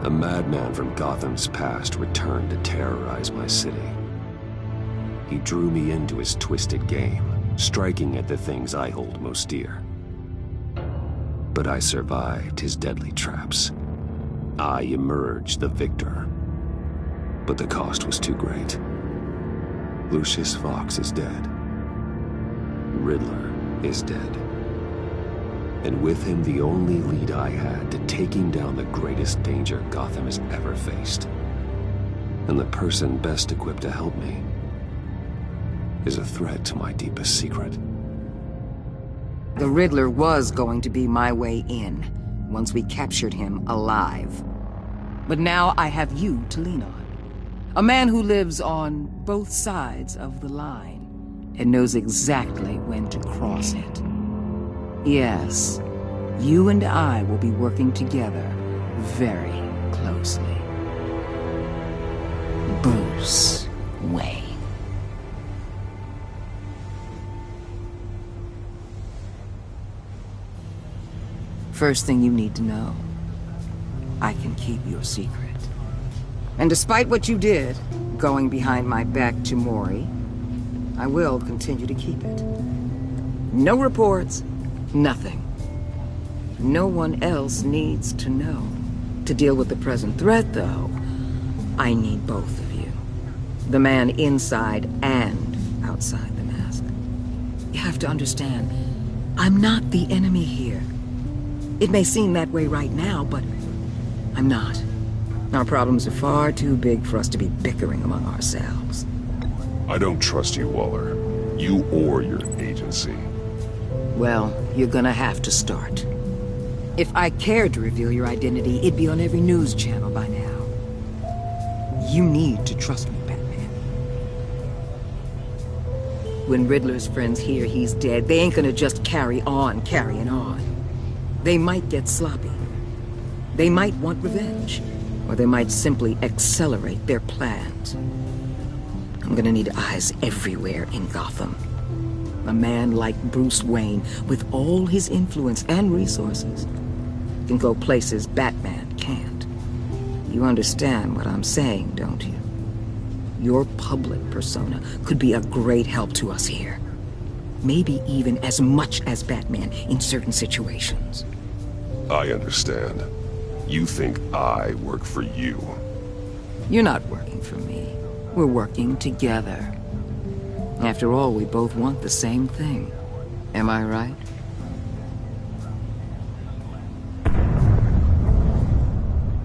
A madman from Gotham's past returned to terrorize my city. He drew me into his twisted game, striking at the things I hold most dear. But I survived his deadly traps. I emerged the victor. But the cost was too great. Lucius Fox is dead. Riddler is dead. And with him the only lead I had to taking down the greatest danger Gotham has ever faced. And the person best equipped to help me is a threat to my deepest secret. The Riddler was going to be my way in, once we captured him alive. But now I have you to lean on. A man who lives on both sides of the line, and knows exactly when to cross it. Yes, you and I will be working together very closely. Bruce Wayne. First thing you need to know, I can keep your secret. And despite what you did, going behind my back to Mori, I will continue to keep it. No reports, nothing. No one else needs to know. To deal with the present threat, though, I need both of you. The man inside and outside the mask. You have to understand, I'm not the enemy here. It may seem that way right now, but I'm not. Our problems are far too big for us to be bickering among ourselves. I don't trust you, Waller. You or your agency. Well, you're gonna have to start. If I cared to reveal your identity, it'd be on every news channel by now. You need to trust me, Batman. When Riddler's friends hear he's dead, they ain't gonna just carry on carrying on. They might get sloppy. They might want revenge. Or they might simply accelerate their plans. I'm gonna need eyes everywhere in Gotham. A man like Bruce Wayne, with all his influence and resources, can go places Batman can't. You understand what I'm saying, don't you? Your public persona could be a great help to us here. Maybe even as much as Batman in certain situations. I understand. You think I work for you. You're not working for me. We're working together. After all, we both want the same thing. Am I right?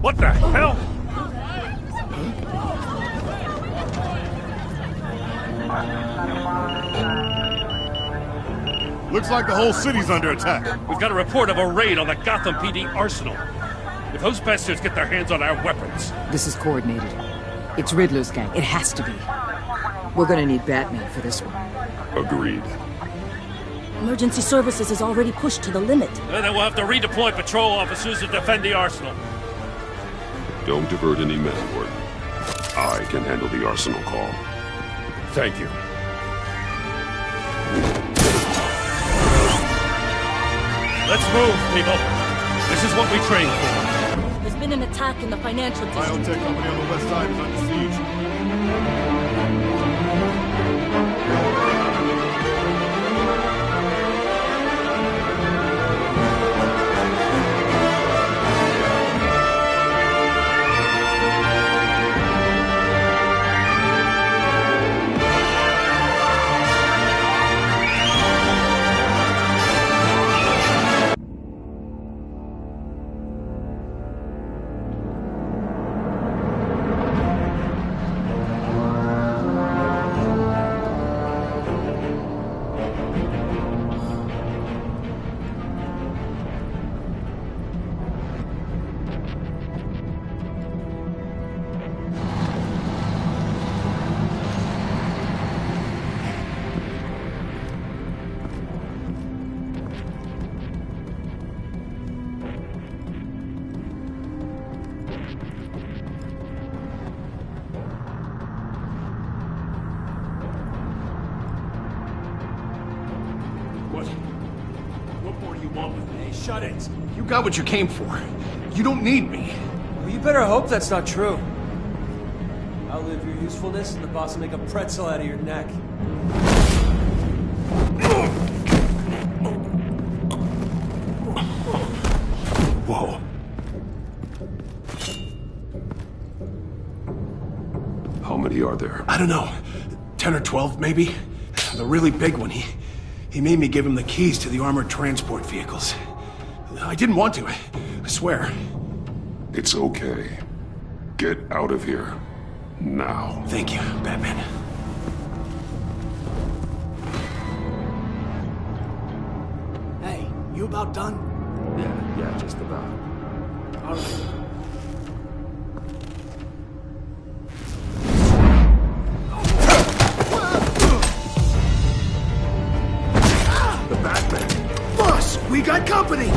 What the hell? Looks like the whole city's under attack. We've got a report of a raid on the Gotham PD arsenal. If those bastards get their hands on our weapons... This is coordinated. It's Riddler's gang. It has to be. We're gonna need Batman for this one. Agreed. Emergency services is already pushed to the limit. Then we'll have to redeploy patrol officers to defend the arsenal. Don't divert any men, Warden. I can handle the arsenal call. Thank you. Let's move, people. This is what we trained for. There's been an attack in the financial district. Biotech company on the west side is under siege. Shut it. You got what you came for. You don't need me. We You better hope that's not true. Outlive your usefulness, and the boss will make a pretzel out of your neck. Whoa. How many are there? I don't know. 10 or 12, maybe? The really big one, he made me give him the keys to the armored transport vehicles. I didn't want to, I swear. It's okay. Get out of here. Now. Thank you, Batman. Hey, you about done? Yeah, just about. All right. The Batman! Boss, we got company!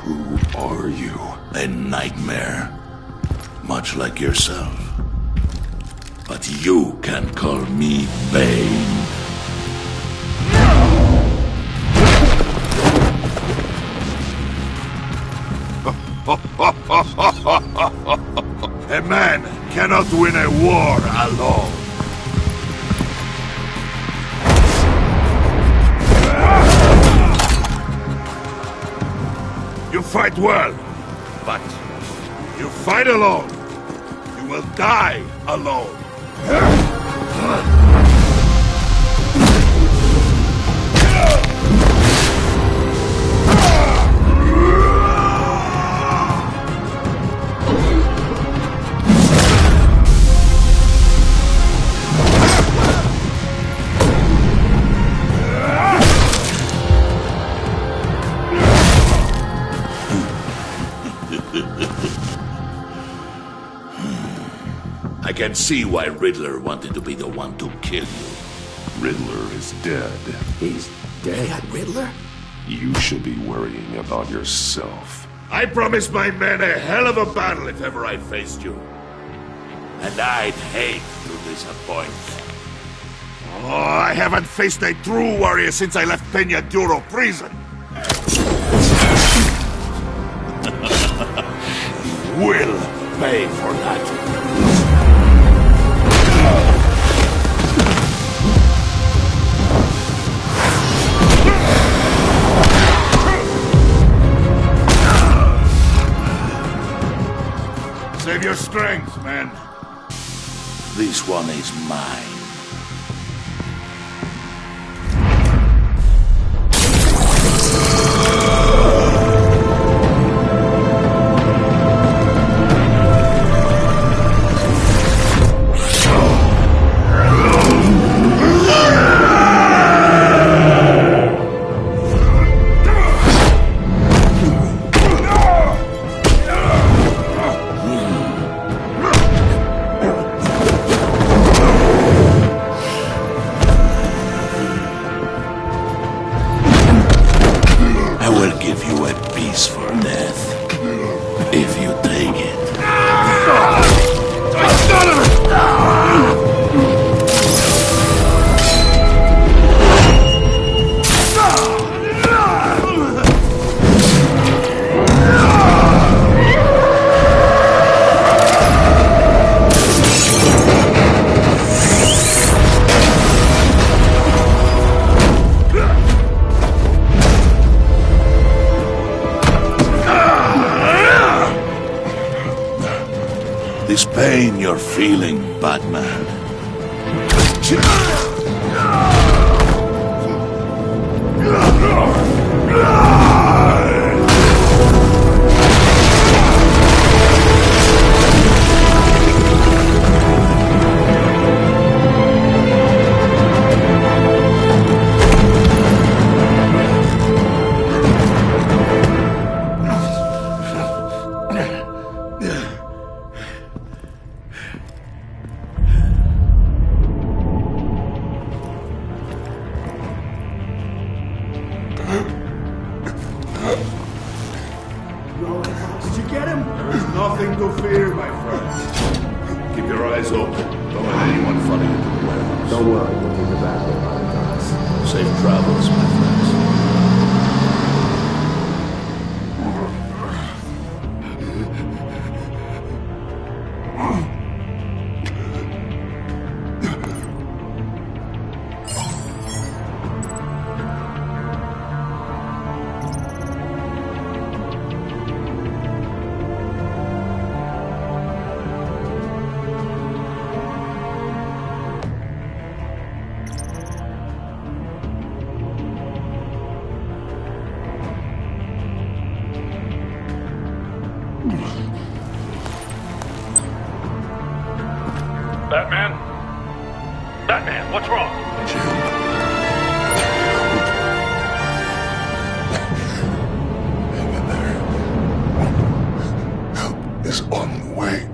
Who are you? A nightmare. Much like yourself. But you can call me Bane. A man cannot win a war alone. You fight well, but you fight alone. You will die alone. I can see why Riddler wanted to be the one to kill you. Riddler is dead. He's dead? Riddler? You should be worrying about yourself. I promised my men a hell of a battle if ever I faced you. And I'd hate to disappoint. Oh, I haven't faced a true warrior since I left Peña Duro prison. You will pay for that. Save your strength, man. This one is mine. This pain you're feeling, Batman. eyes open. Don't let anyone funny into the warehouse. Don't worry, we'll take her back there by the docks. Safe travels, my friends. Batman? Batman, what's wrong? Hang in there. Help is on the way.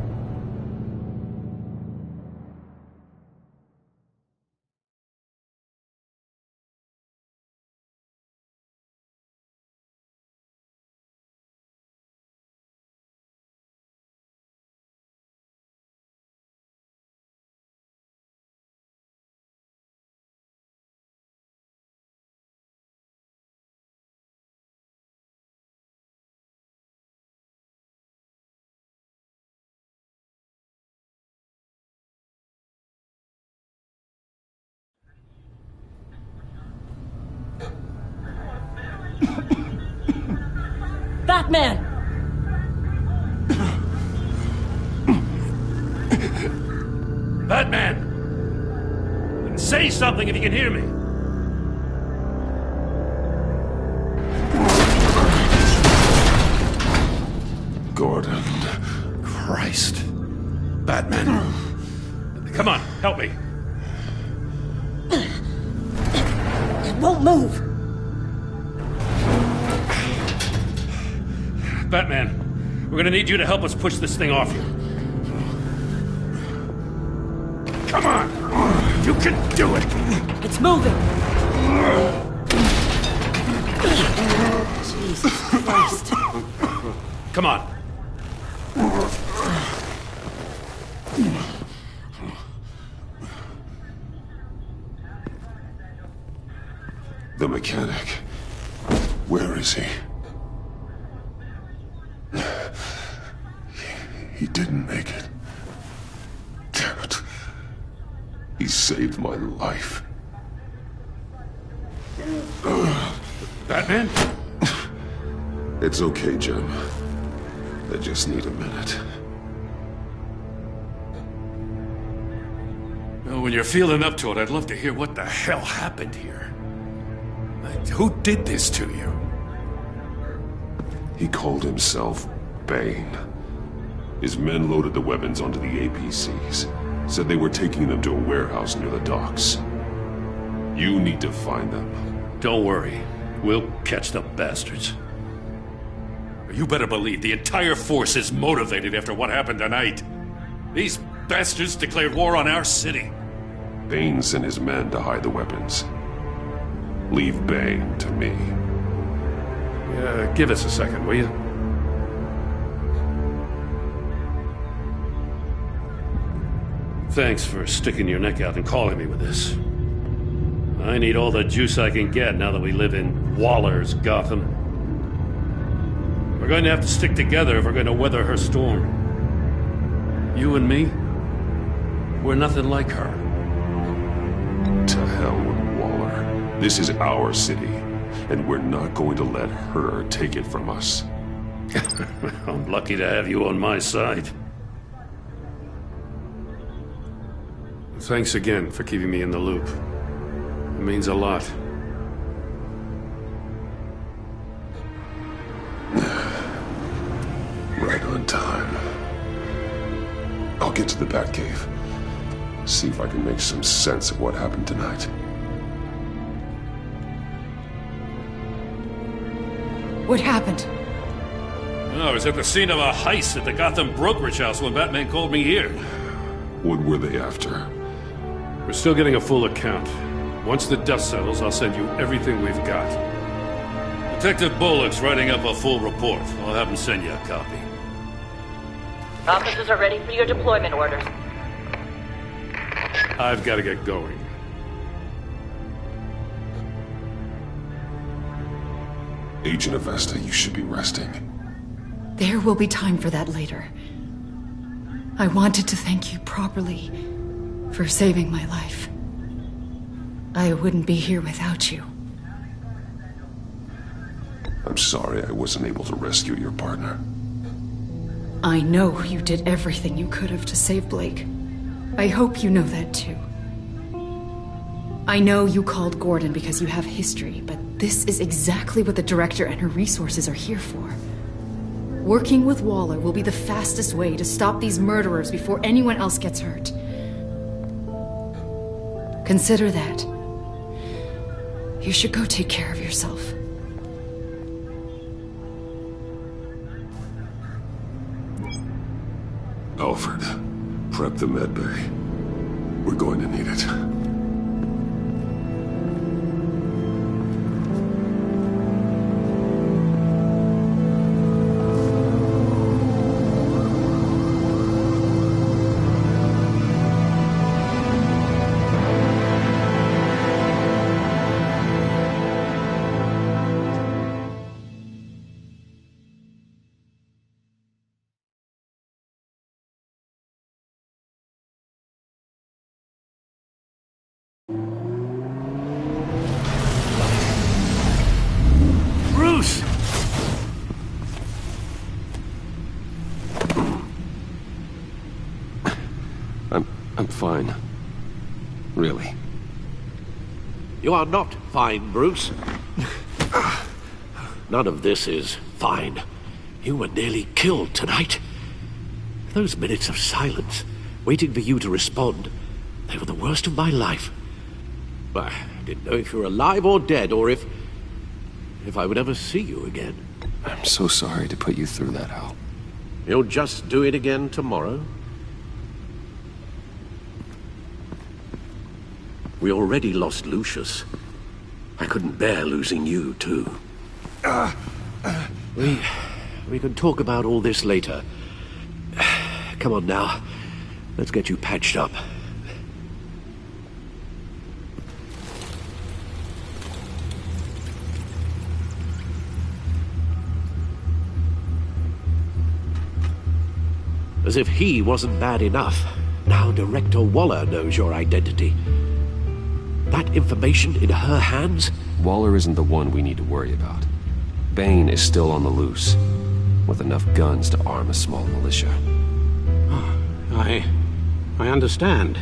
Batman! Batman! Say something if you can hear me. Gordon. Christ. Batman. Come on, help me. It won't move! Batman, we're gonna need you to help us push this thing off you. Come on! You can do it! It's moving! Jesus Christ. Come on. The mechanic. Where is he? He didn't make it. Damn it. He saved my life. Batman? It's okay, Jim. I just need a minute. Well, when you're feeling up to it, I'd love to hear what the hell happened here. Like, who did this to you? He called himself Bane. His men loaded the weapons onto the APCs. Said they were taking them to a warehouse near the docks. You need to find them. Don't worry. We'll catch the bastards. You better believe the entire force is motivated after what happened tonight. These bastards declared war on our city. Bane sent his men to hide the weapons. Leave Bane to me. Give us a second, will you? Thanks for sticking your neck out and calling me with this. I need all the juice I can get now that we live in Waller's Gotham. We're going to have to stick together if we're going to weather her storm. You and me, we're nothing like her. To hell with Waller. This is our city, and we're not going to let her take it from us. I'm lucky to have you on my side. Thanks again for keeping me in the loop. It means a lot. Right on time. I'll get to the Batcave. See if I can make some sense of what happened tonight. What happened? I was at the scene of a heist at the Gotham brokerage house when Batman called me here. What were they after? We're still getting a full account. Once the dust settles, I'll send you everything we've got. Detective Bullock's writing up a full report. I'll have him send you a copy. Officers are ready for your deployment orders. I've got to get going. Agent Avesta, you should be resting. There will be time for that later. I wanted to thank you properly for saving my life. I wouldn't be here without you. I'm sorry I wasn't able to rescue your partner. I know you did everything you could have to save Blake. I hope you know that too. I know you called Gordon because you have history, but this is exactly what the Director and her resources are here for. Working with Waller will be the fastest way to stop these murderers before anyone else gets hurt. Consider that. You should go take care of yourself. Alfred, prep the med bay. We're going to need it. Bruce! I'm fine. Really. You are not fine, Bruce. None of this is fine. You were nearly killed tonight. Those minutes of silence, waiting for you to respond, they were the worst of my life. I didn't know if you were alive or dead, or if I would ever see you again. I'm so sorry to put you through that, Al. You'll just do it again tomorrow? We already lost Lucius. I couldn't bear losing you, too. We can talk about all this later. Come on now. Let's get you patched up. As if he wasn't bad enough, now Director Waller knows your identity. That information in her hands? Waller isn't the one we need to worry about. Bane is still on the loose, with enough guns to arm a small militia. I understand.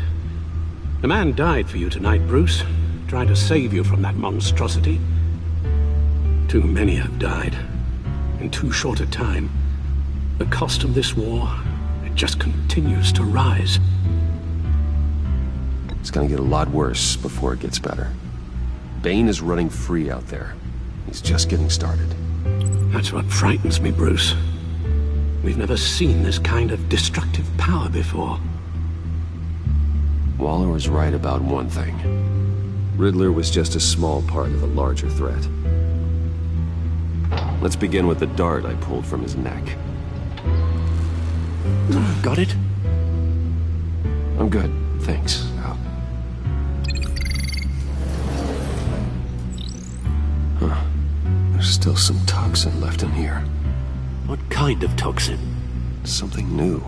The man died for you tonight, Bruce. Trying to save you from that monstrosity. Too many have died. In too short a time. The cost of this war, it just continues to rise. It's gonna get a lot worse before it gets better. Bane is running free out there. He's just getting started. That's what frightens me, Bruce. We've never seen this kind of destructive power before. Waller was right about one thing. Riddler was just a small part of a larger threat. Let's begin with the dart I pulled from his neck. Got it? I'm good, thanks, Al. Huh. There's still some toxin left in here. What kind of toxin? Something new.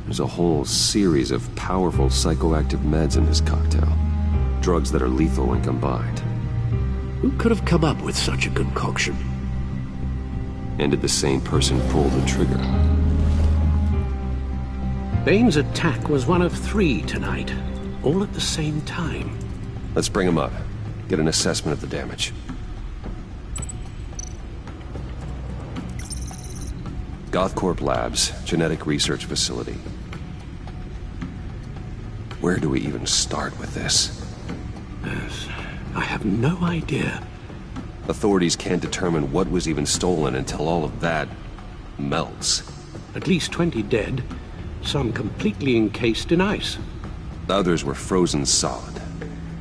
There's a whole series of powerful psychoactive meds in this cocktail. Drugs that are lethal when combined. Who could have come up with such a concoction? And did the same person pull the trigger? Bane's attack was one of 3 tonight, all at the same time. Let's bring him up. Get an assessment of the damage. Gothcorp Labs, genetic research facility. Where do we even start with this? Yes, I have no idea. Authorities can't determine what was even stolen until all of that melts. At least 20 dead, some completely encased in ice. Others were frozen solid.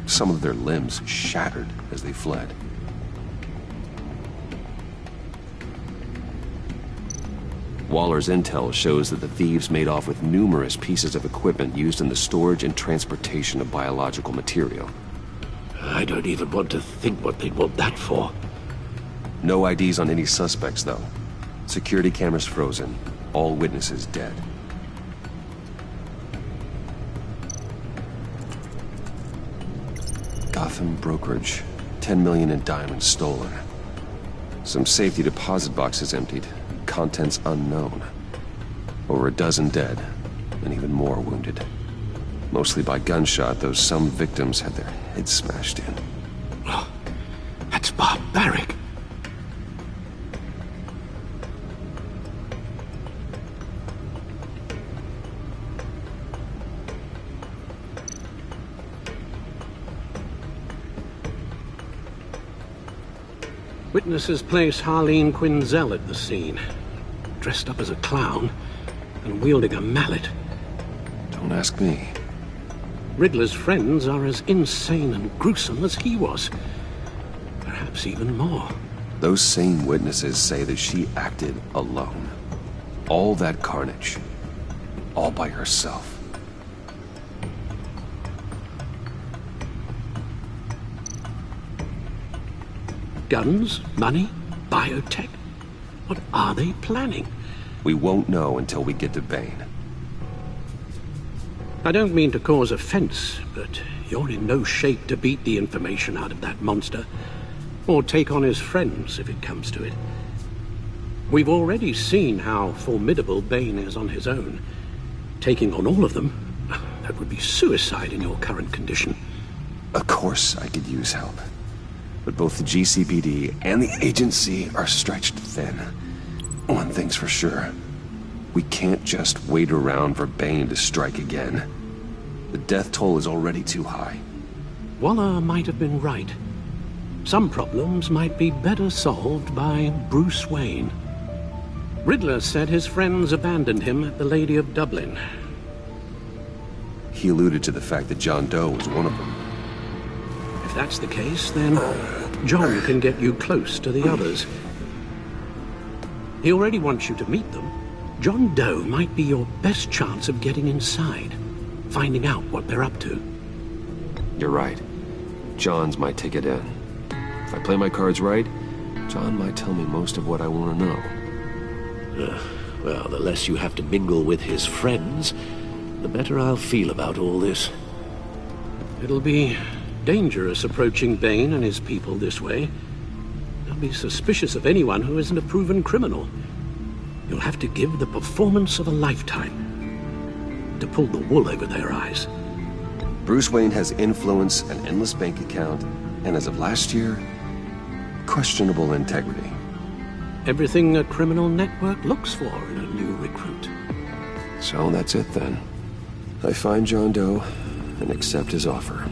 Some of their limbs shattered as they fled. Waller's intel shows that the thieves made off with numerous pieces of equipment used in the storage and transportation of biological material. I don't even want to think what they'd want that for. No IDs on any suspects, though. Security cameras frozen. All witnesses dead. Gotham brokerage. 10 million in diamonds stolen. Some safety deposit boxes emptied. Contents unknown. Over a dozen dead, and even more wounded. Mostly by gunshot, though some victims had their heads smashed in. Oh, that's barbaric. Witnesses place Harleen Quinzel at the scene, dressed up as a clown and wielding a mallet. Don't ask me. Riddler's friends are as insane and gruesome as he was. Perhaps even more. Those same witnesses say that she acted alone. All that carnage. All by herself. Guns, money, biotech. What are they planning? We won't know until we get to Bane. I don't mean to cause offense, but you're in no shape to beat the information out of that monster, or take on his friends if it comes to it. We've already seen how formidable Bane is on his own. Taking on all of them, that would be suicide in your current condition. Of course I could use help. But both the GCPD and the agency are stretched thin. One thing's for sure. We can't just wait around for Bane to strike again. The death toll is already too high. Waller might have been right. Some problems might be better solved by Bruce Wayne. Riddler said his friends abandoned him at the Lady of Dublin. He alluded to the fact that John Doe was one of them. If that's the case, then John can get you close to the others. He already wants you to meet them. John Doe might be your best chance of getting inside, finding out what they're up to. You're right. John's my ticket in. If I play my cards right, John might tell me most of what I want to know. Well, the less you have to mingle with his friends, the better I'll feel about all this. It'll be dangerous approaching Bane and his people this way. They'll be suspicious of anyone who isn't a proven criminal. You'll have to give the performance of a lifetime to pull the wool over their eyes. Bruce Wayne has influence, an endless bank account, and as of last year, questionable integrity. Everything a criminal network looks for in a new recruit. So that's it then. I find John Doe and accept his offer.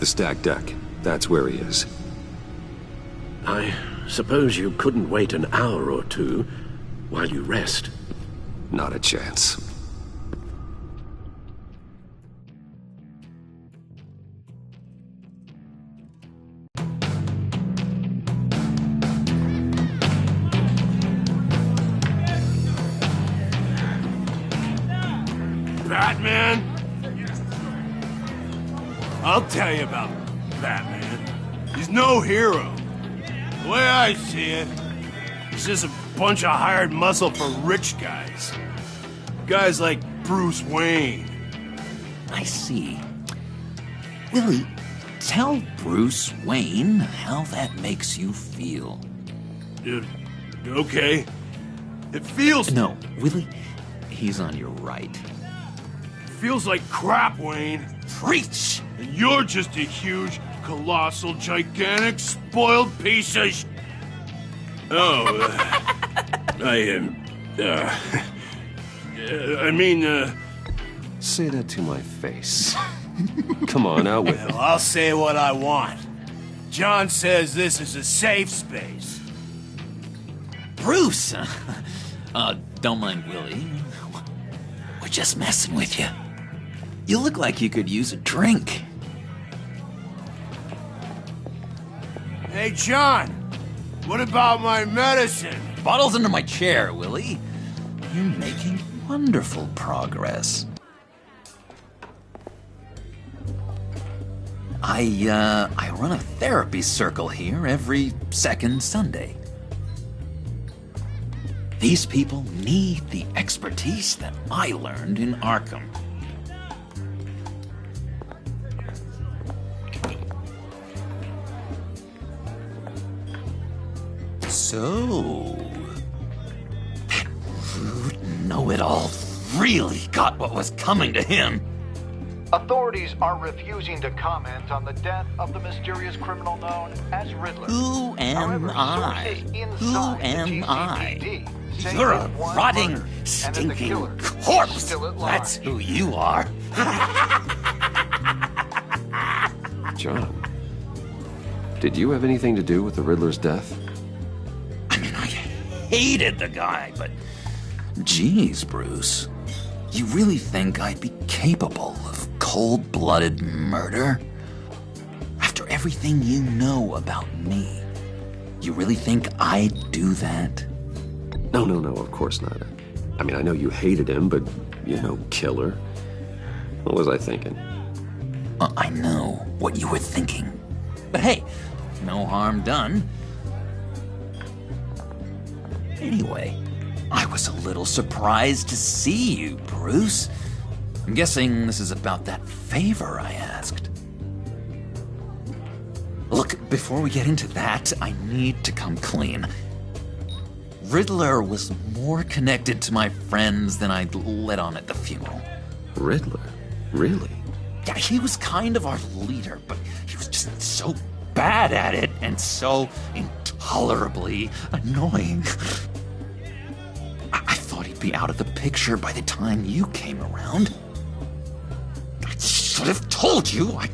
The stacked deck. That's where he is. I suppose you couldn't wait an hour or two while you rest? Not a chance. Batman? I'll tell you about Batman. He's no hero. The way I see it, he's just a bunch of hired muscle for rich guys. Guys like Bruce Wayne. I see. Willie, tell Bruce Wayne how that makes you feel. Dude, okay. It feels... No, Willie, he's on your right. It feels like crap, Wayne. Preach! And you're just a huge, colossal, gigantic, spoiled piece of sh... Oh, Say that to my face. Come on, out with it. Well, I'll say what I want. John says this is a safe space. Bruce! Don't mind Willie. We're just messing with you. You look like you could use a drink. Hey, John! What about my medicine? Bottle's under my chair, Willie. You're making wonderful progress. I run a therapy circle here every second Sunday. These people need the expertise that I learned in Arkham. So, that rude know-it-all really got what was coming to him. Authorities are refusing to comment on the death of the mysterious criminal known as Riddler. Who am I? Who am I? You're a rotting, stinking corpse. That's who you are. John, did you have anything to do with the Riddler's death? I mean, I hated the guy, but geez, Bruce, you really think I'd be capable of cold-blooded murder? After everything you know about me, you really think I'd do that? No, of course not. I mean, I know you hated him, but, you know, killer. What was I thinking? I know what you were thinking. But hey, no harm done. Anyway, I was a little surprised to see you, Bruce. I'm guessing this is about that favor I asked. Look, before we get into that, I need to come clean. Riddler was more connected to my friends than I'd let on at the funeral. Riddler? Really? Yeah, he was kind of our leader, but he was just so bad at it and so intolerably annoying. I thought he'd be out of the picture by the time you came around. I should have told you. I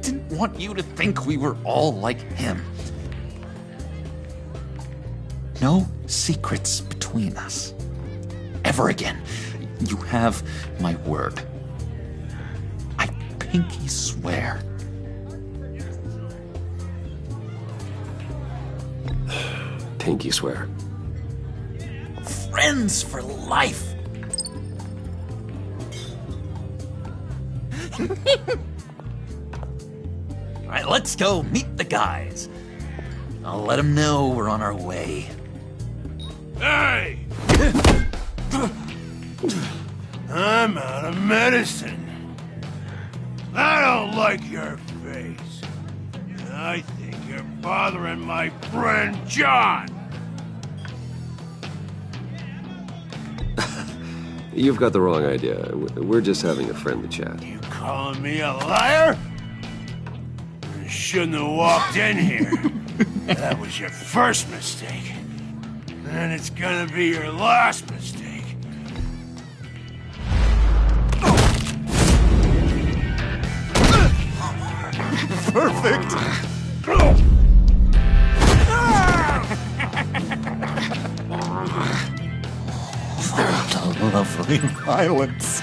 didn't want you to think we were all like him. No secrets between us. Ever again. You have my word. I pinky swear. Pinky swear. Friends for life. All right, let's go meet the guys. I'll let them know we're on our way. Hey! I'm out of medicine. I don't like your face. And I think you're bothering my friend John. You've got the wrong idea. We're just having a friendly chat. You calling me a liar? You shouldn't have walked in here. That was your first mistake. And it's gonna be your last mistake. Perfect! Lovely violence.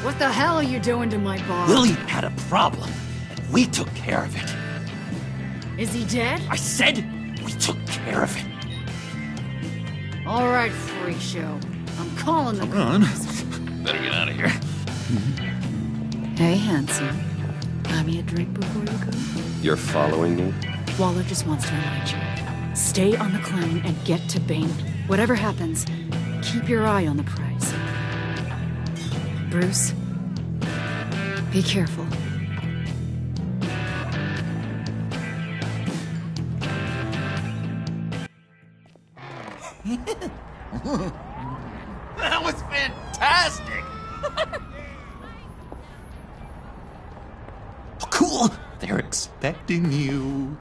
What the hell are you doing to my bar? Willie had a problem, and we took care of it. Is he dead? I said we took care of it. All right, freak show. I'm calling the Come cops. on. Better get out of here. Hey, handsome. Buy me a drink before you go? You're following me? Waller just wants to remind you. Stay on the climb and get to Bane. Whatever happens, keep your eye on the prize. Bruce, be careful. That was fantastic! Cool! They're expecting you.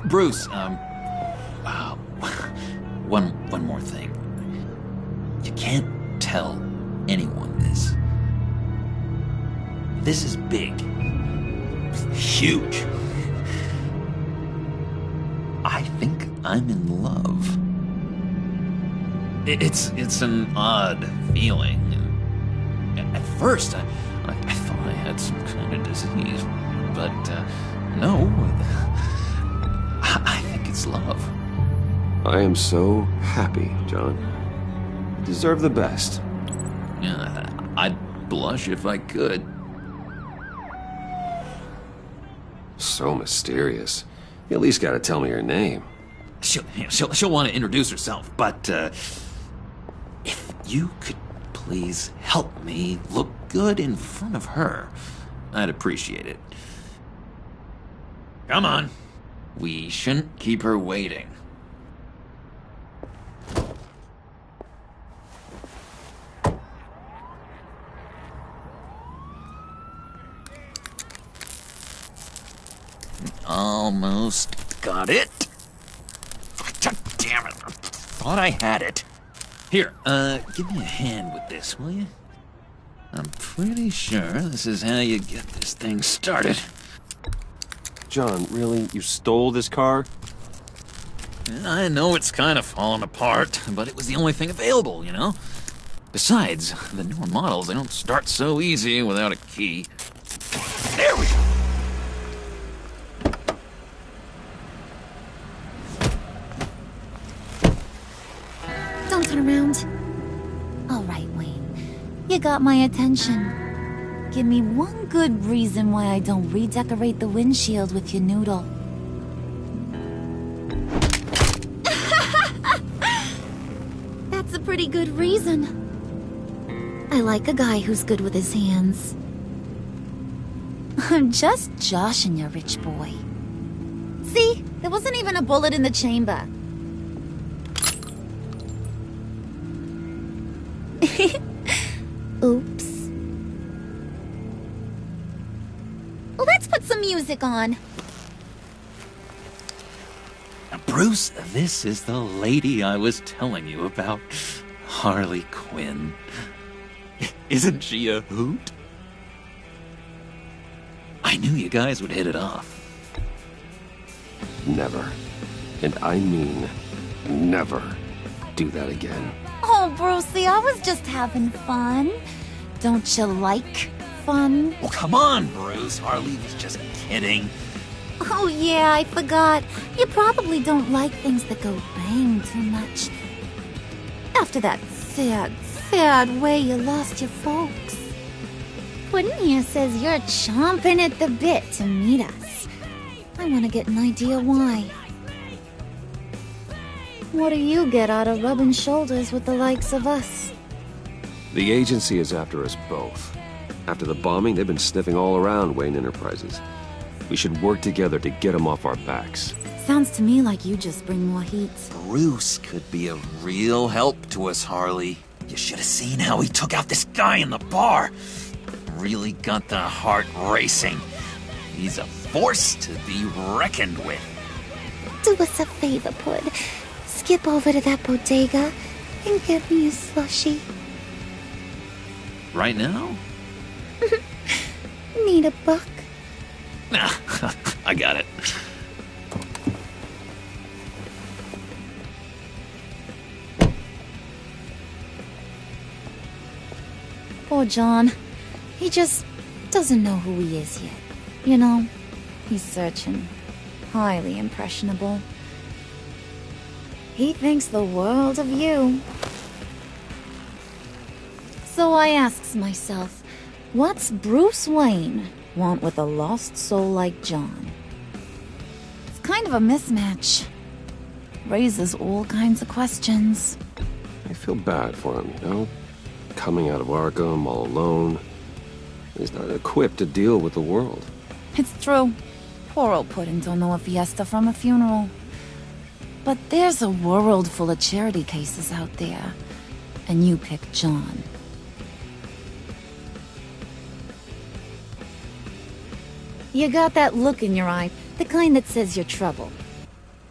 Bruce, one more thing. can't tell anyone this. This is big. Huge. I think I'm in love. It's an odd feeling. At first, I thought I had some kind of disease, but no. I think it's love. I am so happy, John. You deserve the best. Yeah, I'd blush if I could. So mysterious. You at least gotta tell me her name. She'll want to introduce herself, but if you could please help me look good in front of her, I'd appreciate it. Come on. We shouldn't keep her waiting. Almost got it. God damn it. I thought I had it. Here, give me a hand with this, will you? I'm pretty sure this is how you get this thing started. John, really? You stole this car? I know it's kind of falling apart, but it was the only thing available, you know? Besides, the newer models, they don't start so easy without a key. There we go! Don't turn around. All right, Wayne. You got my attention. Give me one good reason why I don't redecorate the windshield with your noodle. That's a pretty good reason. I like a guy who's good with his hands. I'm just joshing you, rich boy. See? There wasn't even a bullet in the chamber. Oops. Let's put some music on. Bruce, this is the lady I was telling you about. Harley Quinn. Isn't she a hoot? I knew you guys would hit it off. Never. And I mean never do that again. Oh, Brucey, I was just having fun. Don't you like fun? Oh, come on, Bruce. Harley was just kidding. Oh, yeah, I forgot. You probably don't like things that go bang too much. After that sad way you lost your folks. Puddin' here says you're chomping at the bit to meet us. I want to get an idea why. What do you get out of rubbing shoulders with the likes of us? The agency is after us both. After the bombing, they've been sniffing all around Wayne Enterprises. We should work together to get them off our backs. Sounds to me like you just bring more heat. Bruce could be a real help to us, Harley. You should have seen how he took out this guy in the bar. Really got the heart racing. He's a force to be reckoned with. Do us a favor, Pud. Skip over to that bodega and get me a slushie. Right now? Need a buck? Nah, I got it. Poor John. He just doesn't know who he is yet. You know, he's searching. Highly impressionable. He thinks the world of you. So I asks myself, what's Bruce Wayne want with a lost soul like John? It's kind of a mismatch. Raises all kinds of questions. I feel bad for him, you know? Coming out of Arkham all alone. He's not equipped to deal with the world. It's true. Poor old Puddin' don't know a fiesta from a funeral. But there's a world full of charity cases out there. And you pick John. You got that look in your eye, the kind that says you're trouble.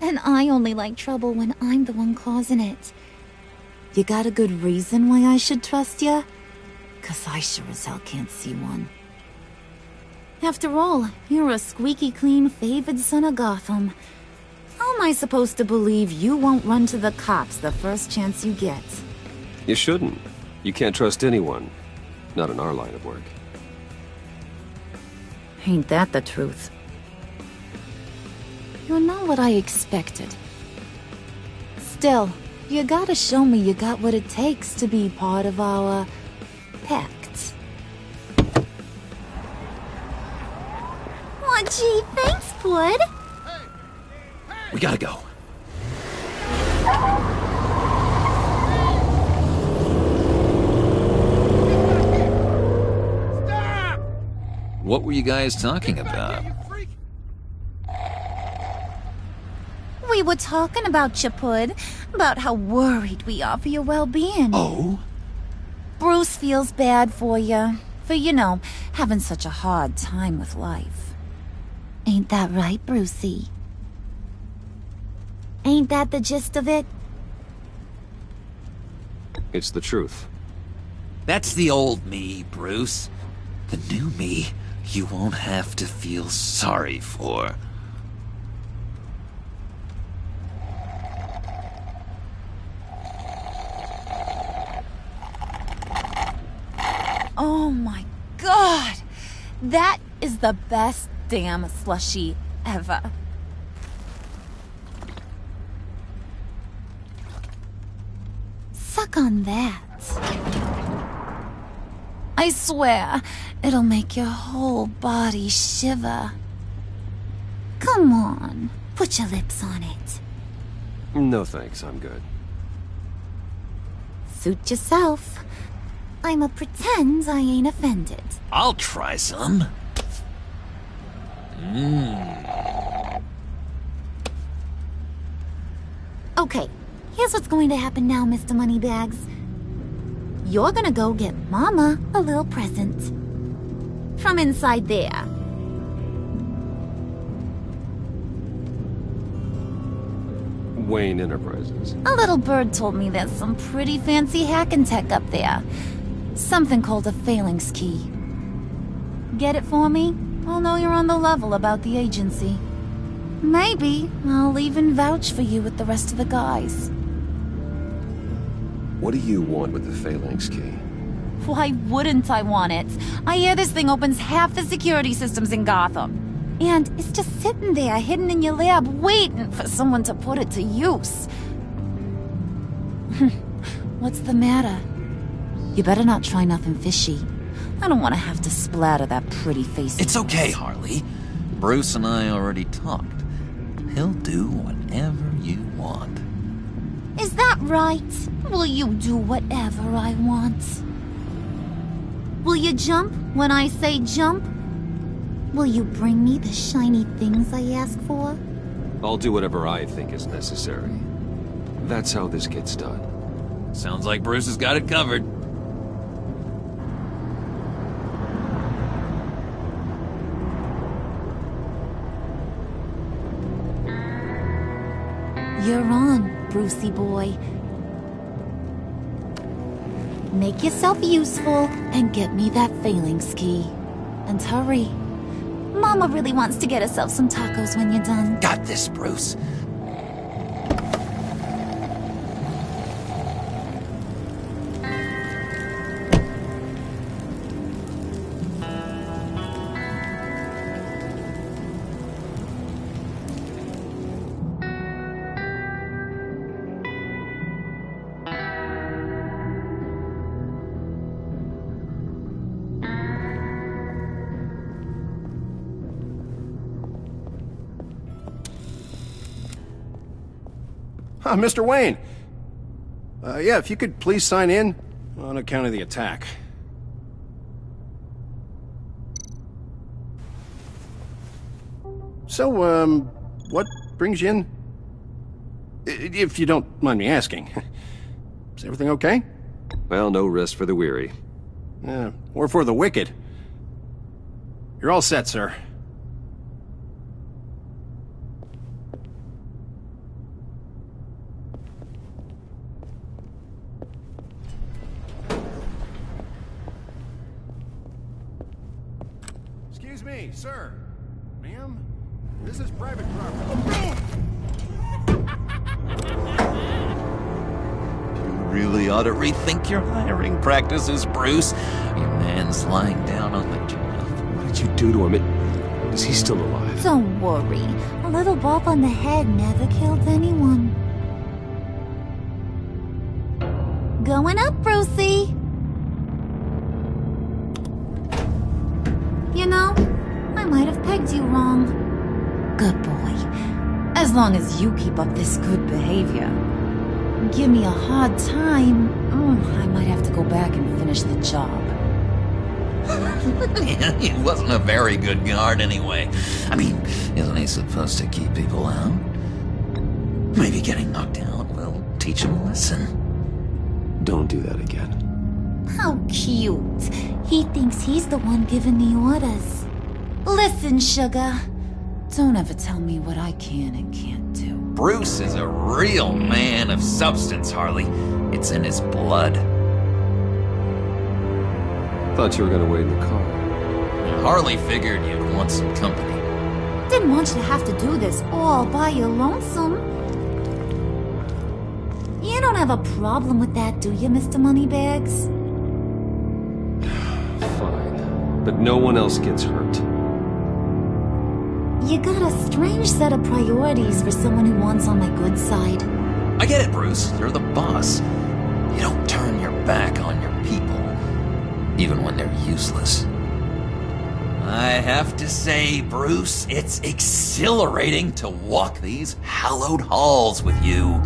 And I only like trouble when I'm the one causing it. You got a good reason why I should trust you? 'Cause I sure as hell can't see one. After all, you're a squeaky clean favored son of Gotham. How am I supposed to believe you won't run to the cops the first chance you get? You shouldn't. You can't trust anyone. Not in our line of work. Ain't that the truth? You're not what I expected. Still, you gotta show me you got what it takes to be part of our pact. Aw, gee, thanks, Bud. We gotta go. What were you guys talking about? We were talking about you, Pud. About how worried we are for your well-being. Oh? Bruce feels bad for you. For, having such a hard time with life. Ain't that right, Brucey? Ain't that the gist of it? It's the truth. That's the old me, Bruce. The new me, you won't have to feel sorry for. Oh my god! That is the best damn slushie ever. Suck on that. I swear, it'll make your whole body shiver. Come on, put your lips on it. No thanks, I'm good. Suit yourself. I'ma pretend I ain't offended. I'll try some. Okay, here's what's going to happen now, Mr. Moneybags. You're gonna go get Mama a little present. From inside there. Wayne Enterprises. A little bird told me there's some pretty fancy hacking tech up there. Something called a phalanx key. Get it for me? I'll know you're on the level about the agency. Maybe I'll even vouch for you with the rest of the guys. What do you want with the phalanx key? Why wouldn't I want it? I hear this thing opens half the security systems in Gotham. And it's just sitting there, hidden in your lab, waiting for someone to put it to use. What's the matter? You better not try nothing fishy. I don't want to have to splatter that pretty face. It's okay, Harley. Bruce and I already talked. He'll do whatever you want. Is that right? Will you do whatever I want? Will you jump when I say jump? Will you bring me the shiny things I ask for? I'll do whatever I think is necessary. That's how this gets done. Sounds like Bruce has got it covered. You're on, Brucey boy. Make yourself useful and get me that phalanx key. And hurry. Mama really wants to get herself some tacos when you're done. Got this, Bruce. Mr. Wayne. Yeah, if you could please sign in on account of the attack. So, what brings you in? If you don't mind me asking. Is everything okay? Well, no rest for the weary. Or for the wicked. You're all set, sir. Excuse me, sir. Ma'am? This is private property. You really ought to rethink your hiring practices, Bruce. Your man's lying down on the job. What did you do to him? Is he still alive? Don't worry. A little bump on the head never killed anyone. Going up, Brucey. You know, I might have pegged you wrong. Good boy. As long as you keep up this good behavior. Give me a hard time, I might have to go back and finish the job. Yeah, he wasn't a very good guard anyway. I mean, isn't he supposed to keep people out? Maybe getting knocked out will teach him a lesson. Don't do that again. How cute. He thinks he's the one giving the orders. Listen, sugar. Don't ever tell me what I can and can't do. Bruce is a real man of substance, Harley. It's in his blood. Thought you were gonna wait in the car. Harley figured you'd want some company. Didn't want you to have to do this all by your lonesome. You don't have a problem with that, do you, Mr. Moneybags? Fine. But no one else gets hurt. You got a strange set of priorities for someone who wants on my good side. I get it, Bruce. You're the boss. You don't turn your back on your people, even when they're useless. I have to say, Bruce, it's exhilarating to walk these hallowed halls with you.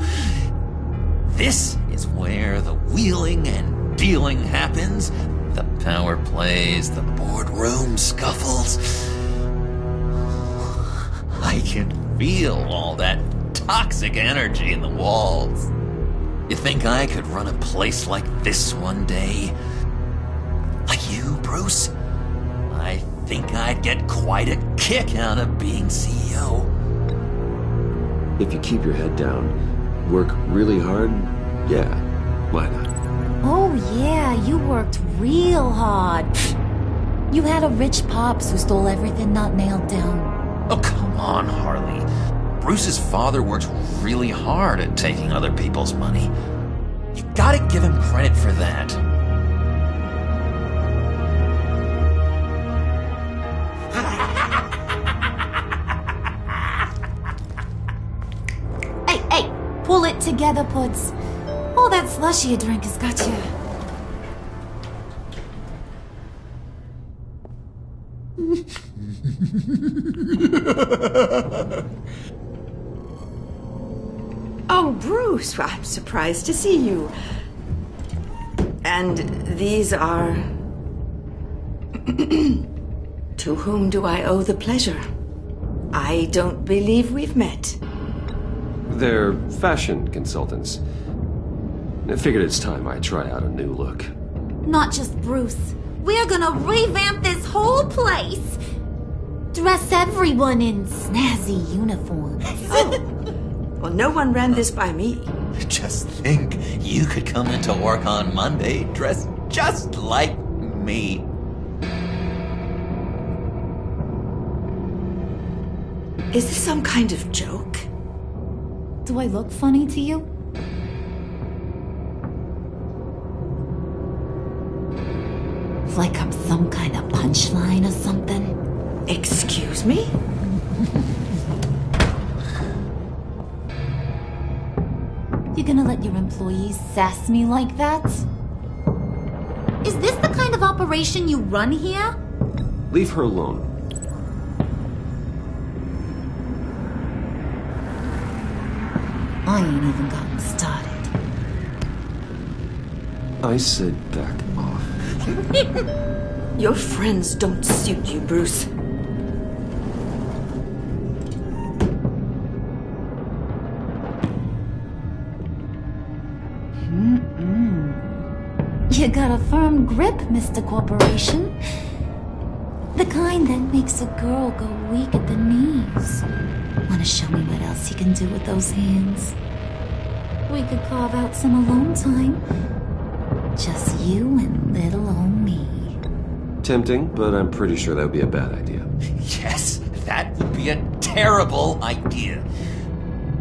This is where the wheeling and dealing happens, the power plays, the boardroom scuffles. I can feel all that toxic energy in the walls. You think I could run a place like this one day? Like you, Bruce? I think I'd get quite a kick out of being CEO. If you keep your head down, work really hard, yeah, why not? Oh yeah, you worked real hard. You had a rich pops who stole everything not nailed down. Oh, come on, Harley. Bruce's father worked really hard at taking other people's money. You gotta give him credit for that. Hey, pull it together, Puds. All that slushy you drink has got you. Oh, Bruce, I'm surprised to see you. And these are... To whom do I owe the pleasure? I don't believe we've met. They're fashion consultants. I figured it's time I try out a new look. Not just Bruce. We're gonna revamp this whole place. Dress everyone in snazzy uniforms. Oh. Well, no one ran this by me. Just think, you could come into work on Monday dressed just like me. Is this some kind of joke? Do I look funny to you? Like I'm some kind of punchline or something? Excuse me? You gonna let your employees sass me like that? Is this the kind of operation you run here? Leave her alone. I ain't even gotten started. I said back off. Your friends don't suit you, Bruce. You got a firm grip, Mr. Corporation. The kind that makes a girl go weak at the knees. Wanna show me what else you can do with those hands? We could carve out some alone time. Just you and little old me. Tempting, but I'm pretty sure that would be a bad idea. Yes, that would be a terrible idea.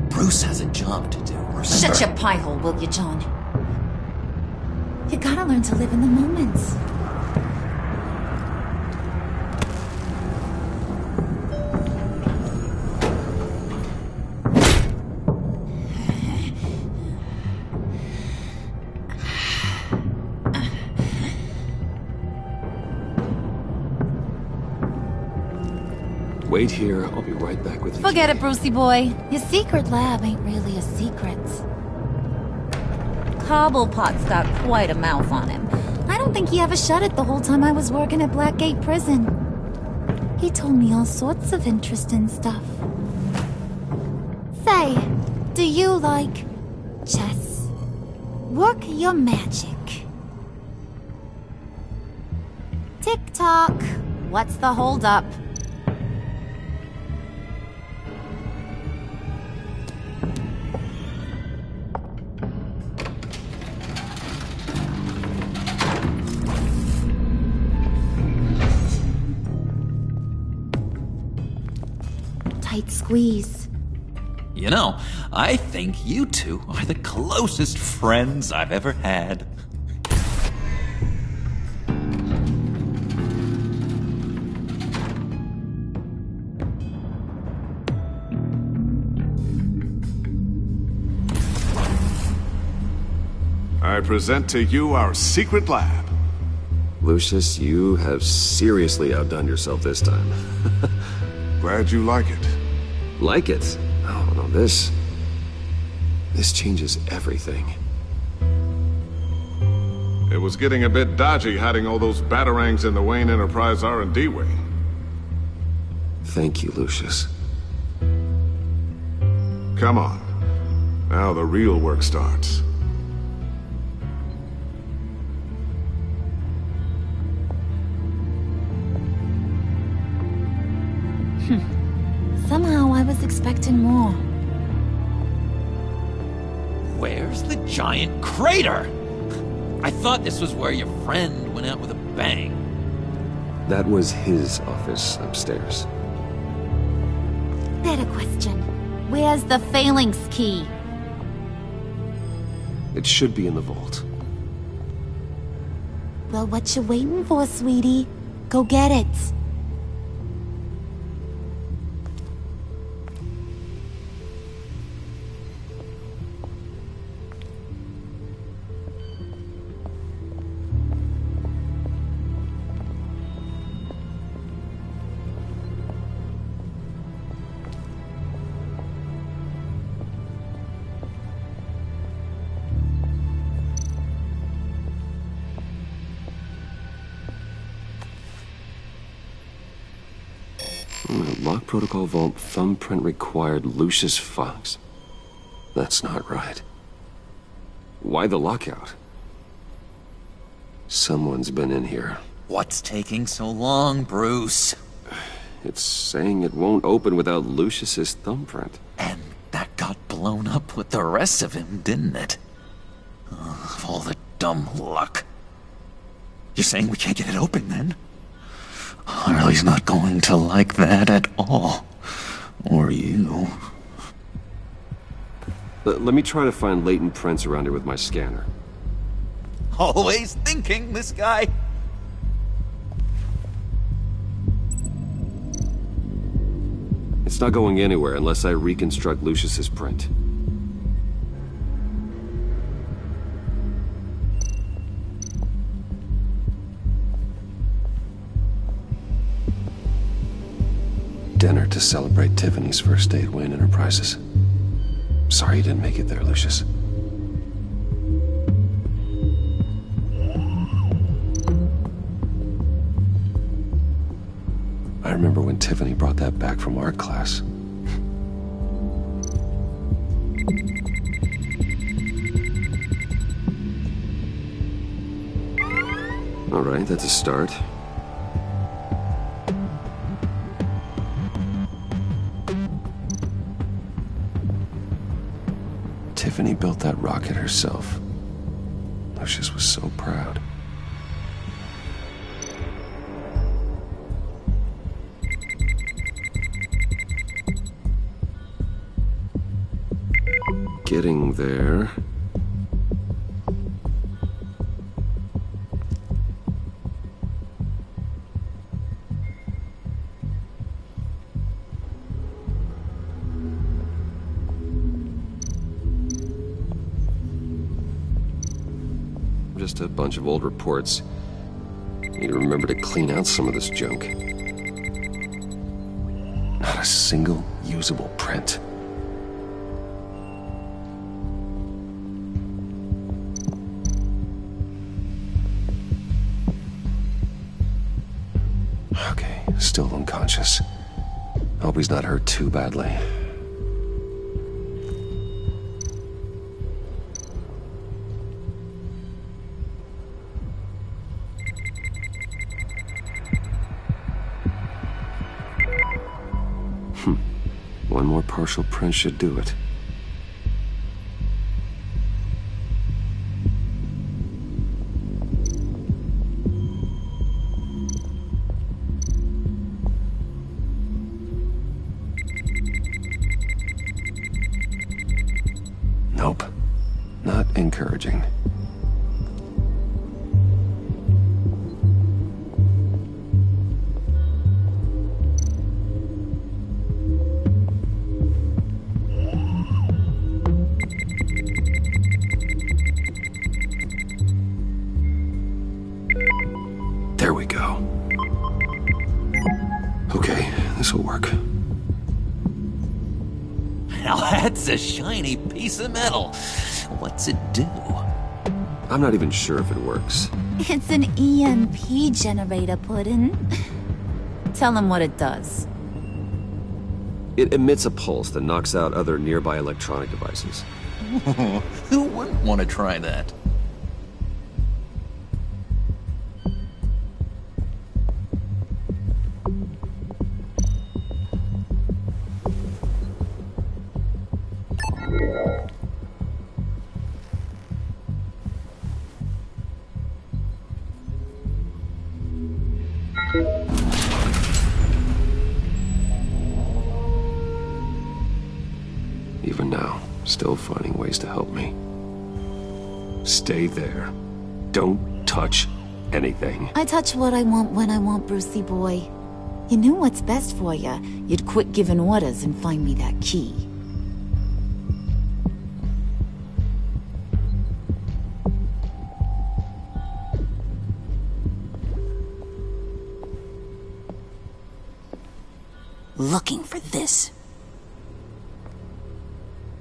Bruce has a job to do, remember? Shut your pie hole, will you, John? You gotta learn to live in the moments. Wait here, I'll be right back with you. Forget it, Brucey boy. Your secret lab ain't really a secret. Cobblepot's got quite a mouth on him. I don't think he ever shut it the whole time I was working at Blackgate Prison. He told me all sorts of interesting stuff. Say, do you like chess? Work your magic. Tick-tock. What's the holdup? Tight squeeze. You know, I think you two are the closest friends I've ever had. I present to you our secret lab. Lucius, you have seriously outdone yourself this time. Glad you like it. Like it? Oh, no, this changes everything. It was getting a bit dodgy hiding all those batarangs in the Wayne Enterprise R&D wing. Thank you, Lucius. Come on. Now the real work starts. Somehow I was expecting more. Where's the giant crater? I thought this was where your friend went out with a bang. That was his office upstairs. Better question. Where's the phalanx key? It should be in the vault. Well, what you waiting for, sweetie? Go get it. Lock protocol vault thumbprint required Lucius Fox. That's not right. Why the lockout? Someone's been in here. What's taking so long, Bruce? It's saying it won't open without Lucius's thumbprint. And that got blown up with the rest of him, didn't it? Oh, all the dumb luck. You're saying we can't get it open, then? Harley's not going to like that at all. Or you. Let me try to find latent prints around here with my scanner. Always thinking, this guy. It's not going anywhere unless I reconstruct Lucius's print. Dinner to celebrate Tiffany's first day at Wayne Enterprises. Sorry you didn't make it there, Lucius. I remember when Tiffany brought that back from art class. All right, that's a start. Tiffany built that rocket herself. Lucius was so proud. Getting there. Just a bunch of old reports. Need to remember to clean out some of this junk. Not a single usable print. Okay, still unconscious. Hope he's not hurt too badly. One more partial print should do it. Nope. Not encouraging. There we go. Okay, this'll work. Now that's a shiny piece of metal. What's it do? I'm not even sure if it works. It's an EMP generator, Puddin'. Tell him what it does. It emits a pulse that knocks out other nearby electronic devices. Who wouldn't want to try that? Even now, still finding ways to help me. Stay there. Don't touch anything. I touch what I want when I want, Brucey boy. You knew what's best for you. You'd quit giving orders and find me that key. Looking for this.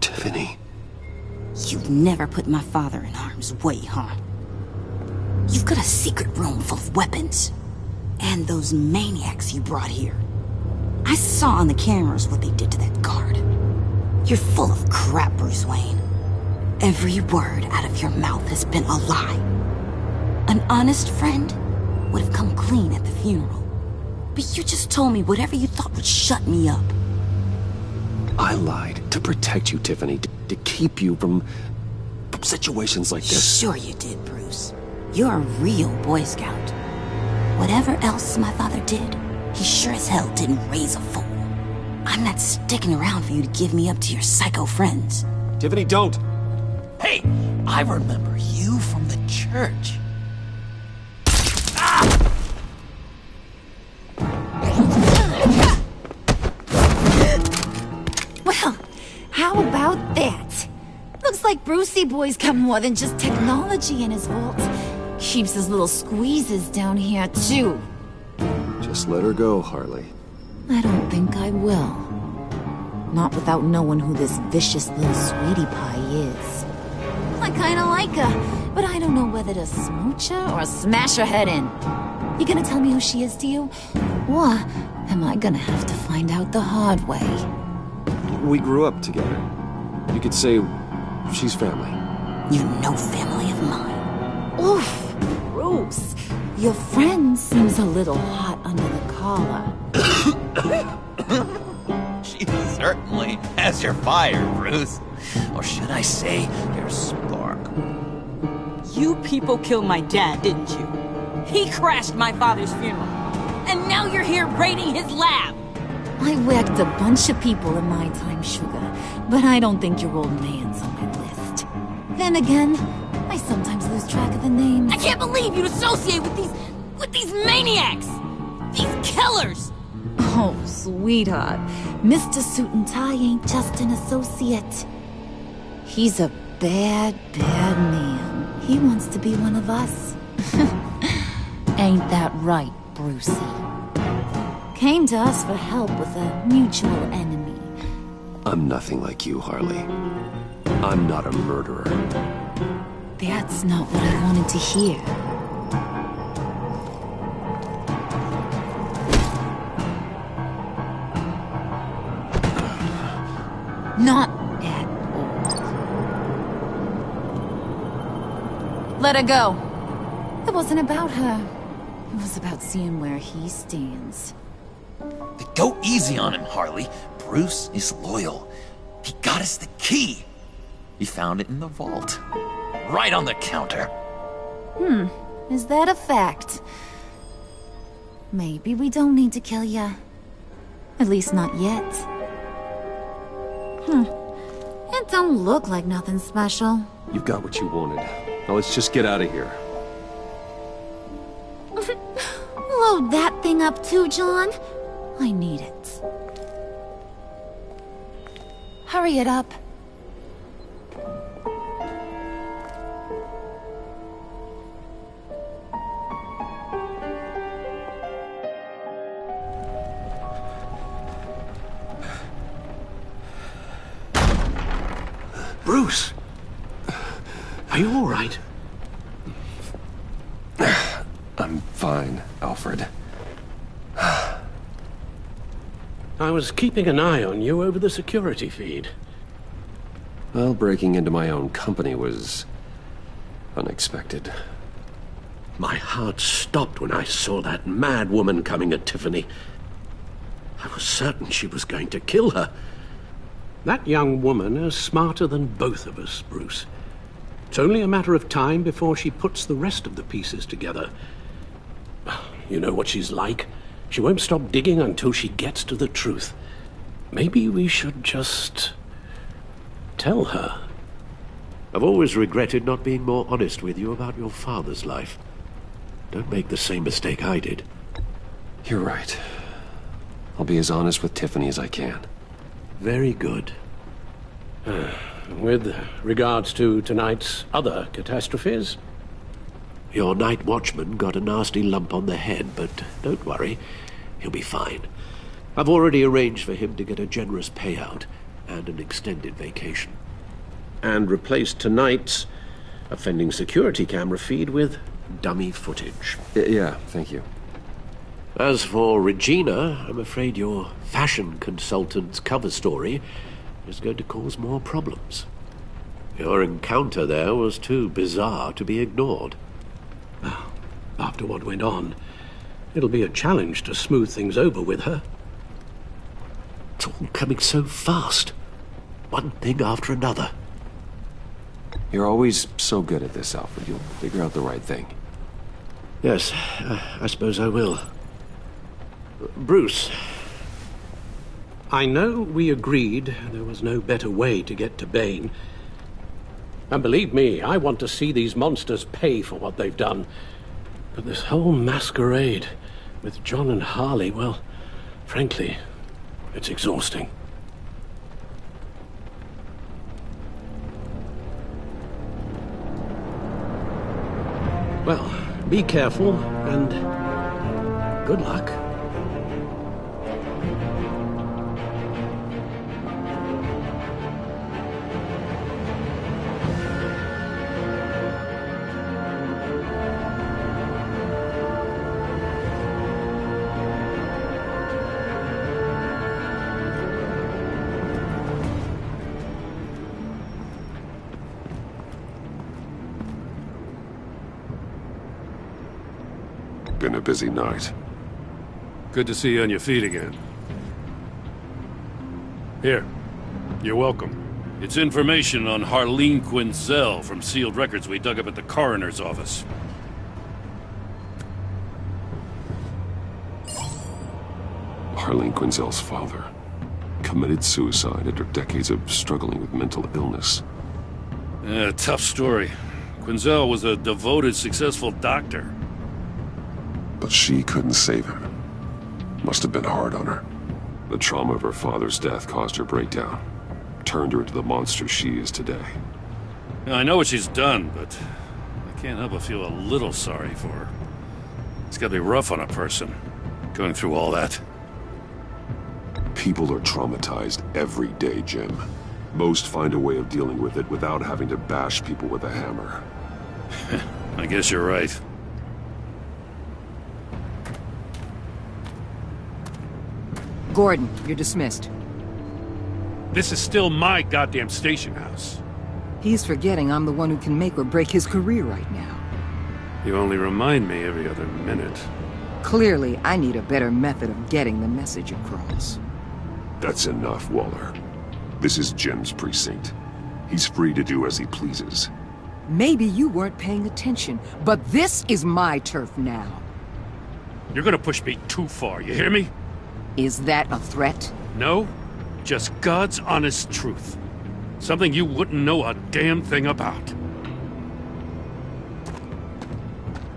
Tiffany. You've never put my father in harm's way, huh? You've got a secret room full of weapons. And those maniacs you brought here. I saw on the cameras what they did to that guard. You're full of crap, Bruce Wayne. Every word out of your mouth has been a lie. An honest friend would have come clean at the funeral. But you just told me whatever you thought would shut me up. I lied to protect you, Tiffany. To keep you from situations like this. Sure you did, Bruce. You're a real Boy Scout. Whatever else my father did, he sure as hell didn't raise a fool. I'm not sticking around for you to give me up to your psycho friends. Tiffany, don't! Hey, I remember you from the church. Well, how about that? Looks like Brucey Boy's got more than just technology in his vault. Keeps his little squeezes down here, too. Just let her go, Harley. I don't think I will. Not without knowing who this vicious little sweetie pie is. I kinda like her, but I don't know whether to smooch her or smash her head in. You gonna tell me who she is to you? Or am I gonna have to find out the hard way? We grew up together. You could say she's family. You're no family of mine. Oof, Bruce. Your friend seems a little hot under the collar. She certainly has your fire, Bruce. Or should I say, your spark. You people killed my dad, didn't you? He crashed my father's funeral. And now you're here raiding his lab. I whacked a bunch of people in my time, Sugar, but I don't think your old man's on my list. Then again, I sometimes lose track of the names. I can't believe you'd associate with these maniacs! These killers! Oh, sweetheart. Mr. Suit and Tie ain't just an associate. He's a bad, bad man. He wants to be one of us. Ain't that right, Brucey? Came to us for help with a mutual enemy. I'm nothing like you, Harley. I'm not a murderer. That's not what I wanted to hear. Not at all. Let her go. It wasn't about her. It was about seeing where he stands. Go easy on him, Harley. Bruce is loyal. He got us the key. He found it in the vault. Right on the counter. Is that a fact? Maybe we don't need to kill ya. At least not yet. It don't look like nothing special. You've got what you wanted. Now let's just get out of here. Load that thing up too, John. I need it. Hurry it up. Bruce! Are you all right? I'm fine, Alfred. I was keeping an eye on you over the security feed. Well, breaking into my own company was unexpected. My heart stopped when I saw that mad woman coming at Tiffany. I was certain she was going to kill her. That young woman is smarter than both of us, Bruce. It's only a matter of time before she puts the rest of the pieces together. You know what she's like. She won't stop digging until she gets to the truth. Maybe we should just tell her. I've always regretted not being more honest with you about your father's life. Don't make the same mistake I did. You're right. I'll be as honest with Tiffany as I can. Very good. With regards to tonight's other catastrophes? Your night watchman got a nasty lump on the head, but don't worry. He'll be fine. I've already arranged for him to get a generous payout and an extended vacation. And replaced tonight's offending security camera feed with dummy footage. Yeah, thank you. As for Regina, I'm afraid your fashion consultant's cover story is going to cause more problems. Your encounter there was too bizarre to be ignored. After what went on, it'll be a challenge to smooth things over with her. It's all coming so fast. One thing after another. You're always so good at this, Alfred. You'll figure out the right thing. Yes, I suppose I will. Bruce. I know we agreed there was no better way to get to Bane. And believe me, I want to see these monsters pay for what they've done. But this whole masquerade with John and Harley, well, frankly, it's exhausting. Well, be careful and good luck. Been a busy night. Good to see you on your feet again. Here. You're welcome. It's information on Harleen Quinzel from sealed records we dug up at the coroner's office. Harleen Quinzel's father committed suicide after decades of struggling with mental illness. Yeah, tough story. Quinzel was a devoted, successful doctor. But she couldn't save him. Must have been hard on her. The trauma of her father's death caused her breakdown. Turned her into the monster she is today. I know what she's done, but I can't help but feel a little sorry for her. It's gotta be rough on a person, going through all that. People are traumatized every day, Jim. Most find a way of dealing with it without having to bash people with a hammer. I guess you're right. Gordon, you're dismissed. This is still my goddamn station house. He's forgetting I'm the one who can make or break his career right now. You only remind me every other minute. Clearly, I need a better method of getting the message across. That's enough, Waller. This is Jim's precinct. He's free to do as he pleases. Maybe you weren't paying attention, but this is my turf now. You're gonna push me too far, you hear me? Is that a threat? No, just God's honest truth. Something you wouldn't know a damn thing about.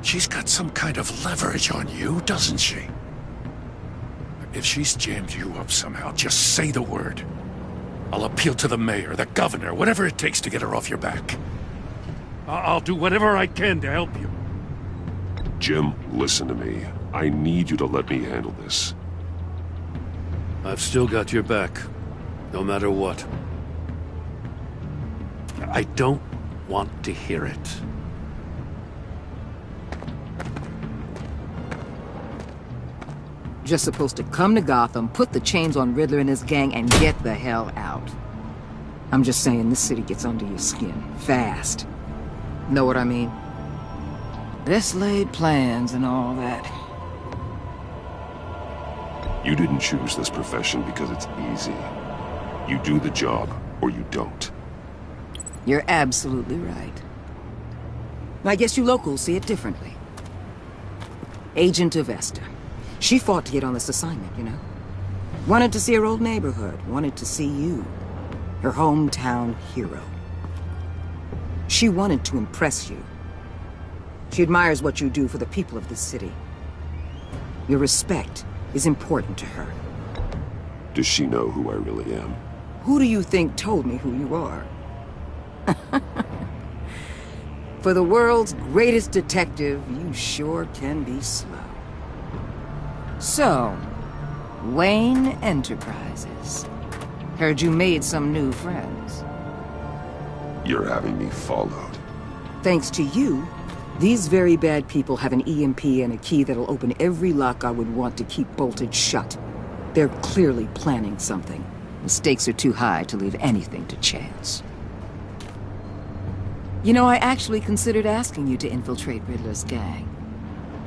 She's got some kind of leverage on you, doesn't she? If she's jammed you up somehow, just say the word. I'll appeal to the mayor, the governor, whatever it takes to get her off your back. I'll do whatever I can to help you. Jim, listen to me. I need you to let me handle this. I've still got your back, no matter what. I don't want to hear it. Just supposed to come to Gotham, put the chains on Riddler and his gang, and get the hell out. I'm just saying, this city gets under your skin. Fast. Know what I mean? Best laid plans and all that. You didn't choose this profession because it's easy. You do the job, or you don't. You're absolutely right. I guess you locals see it differently. Agent of Esther. She fought to get on this assignment, you know? Wanted to see her old neighborhood. Wanted to see you. Her hometown hero. She wanted to impress you. She admires what you do for the people of this city. Your respect is important to her. Does she know who I really am? Who do you think told me who you are? For the world's greatest detective, you sure can be slow. So, Wayne Enterprises. Heard you made some new friends. You're having me followed. Thanks to you, these very bad people have an EMP and a key that'll open every lock I would want to keep bolted shut. They're clearly planning something. The stakes are too high to leave anything to chance. You know, I actually considered asking you to infiltrate Riddler's gang.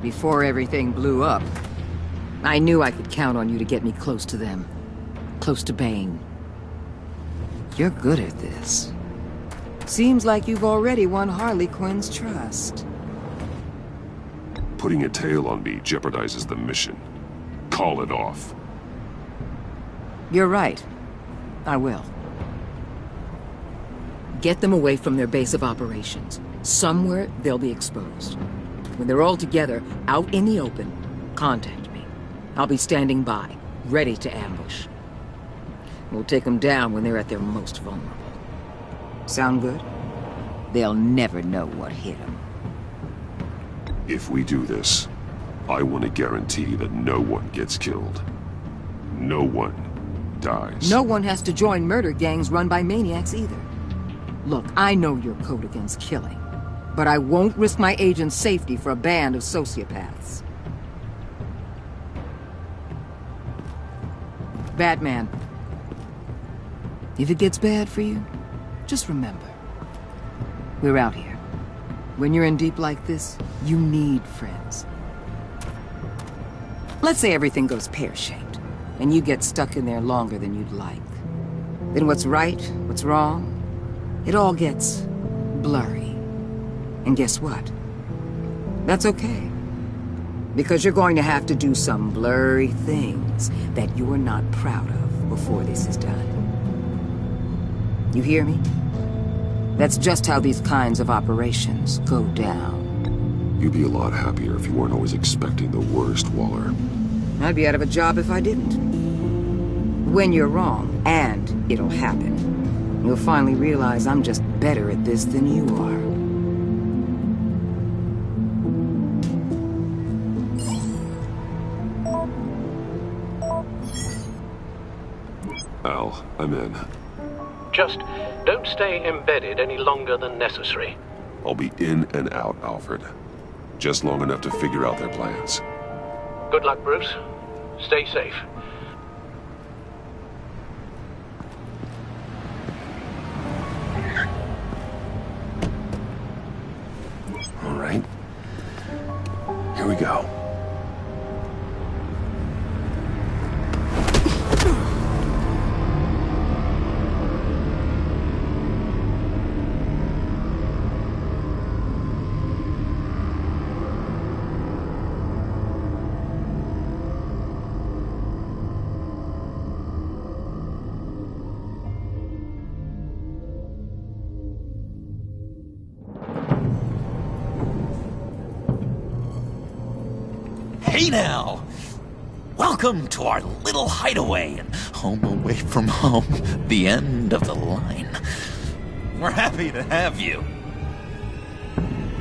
Before everything blew up, I knew I could count on you to get me close to them. Close to Bane. You're good at this. Seems like you've already won Harley Quinn's trust. Putting a tail on me jeopardizes the mission. Call it off. You're right. I will. Get them away from their base of operations. Somewhere they'll be exposed. When they're all together, out in the open, contact me. I'll be standing by, ready to ambush. We'll take them down when they're at their most vulnerable. Sound good? They'll never know what hit them. If we do this, I want to guarantee that no one gets killed. No one dies. No one has to join murder gangs run by maniacs either. Look, I know your code against killing, but I won't risk my agent's safety for a band of sociopaths. Batman, if it gets bad for you, just remember, we're out here. When you're in deep like this, you need friends. Let's say everything goes pear-shaped, and you get stuck in there longer than you'd like. Then what's right, what's wrong, it all gets blurry. And guess what? That's okay. Because you're going to have to do some blurry things that you're not proud of before this is done. You hear me? That's just how these kinds of operations go down. You'd be a lot happier if you weren't always expecting the worst, Waller. I'd be out of a job if I didn't. When you're wrong, and it'll happen, you'll finally realize I'm just better at this than you are. Al, I'm in. Just don't stay embedded any longer than necessary. I'll be in and out, Alfred. Just long enough to figure out their plans. Good luck, Bruce. Stay safe. All right. Here we go. Hey now! Welcome to our little hideaway and home away from home, the end of the line. We're happy to have you.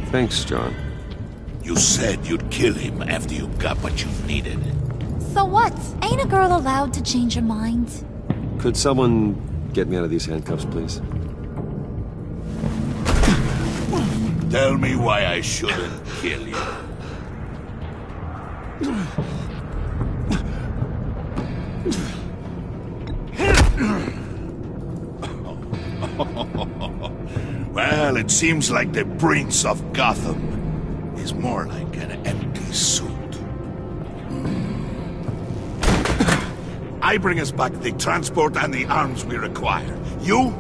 Thanks, John. You said you'd kill him after you got what you needed. So what? Ain't a girl allowed to change her mind? Could someone get me out of these handcuffs, please? Tell me why I shouldn't kill you. Well, it seems like the Prince of Gotham is more like an empty suit. I bring us back the transport and the arms we require. You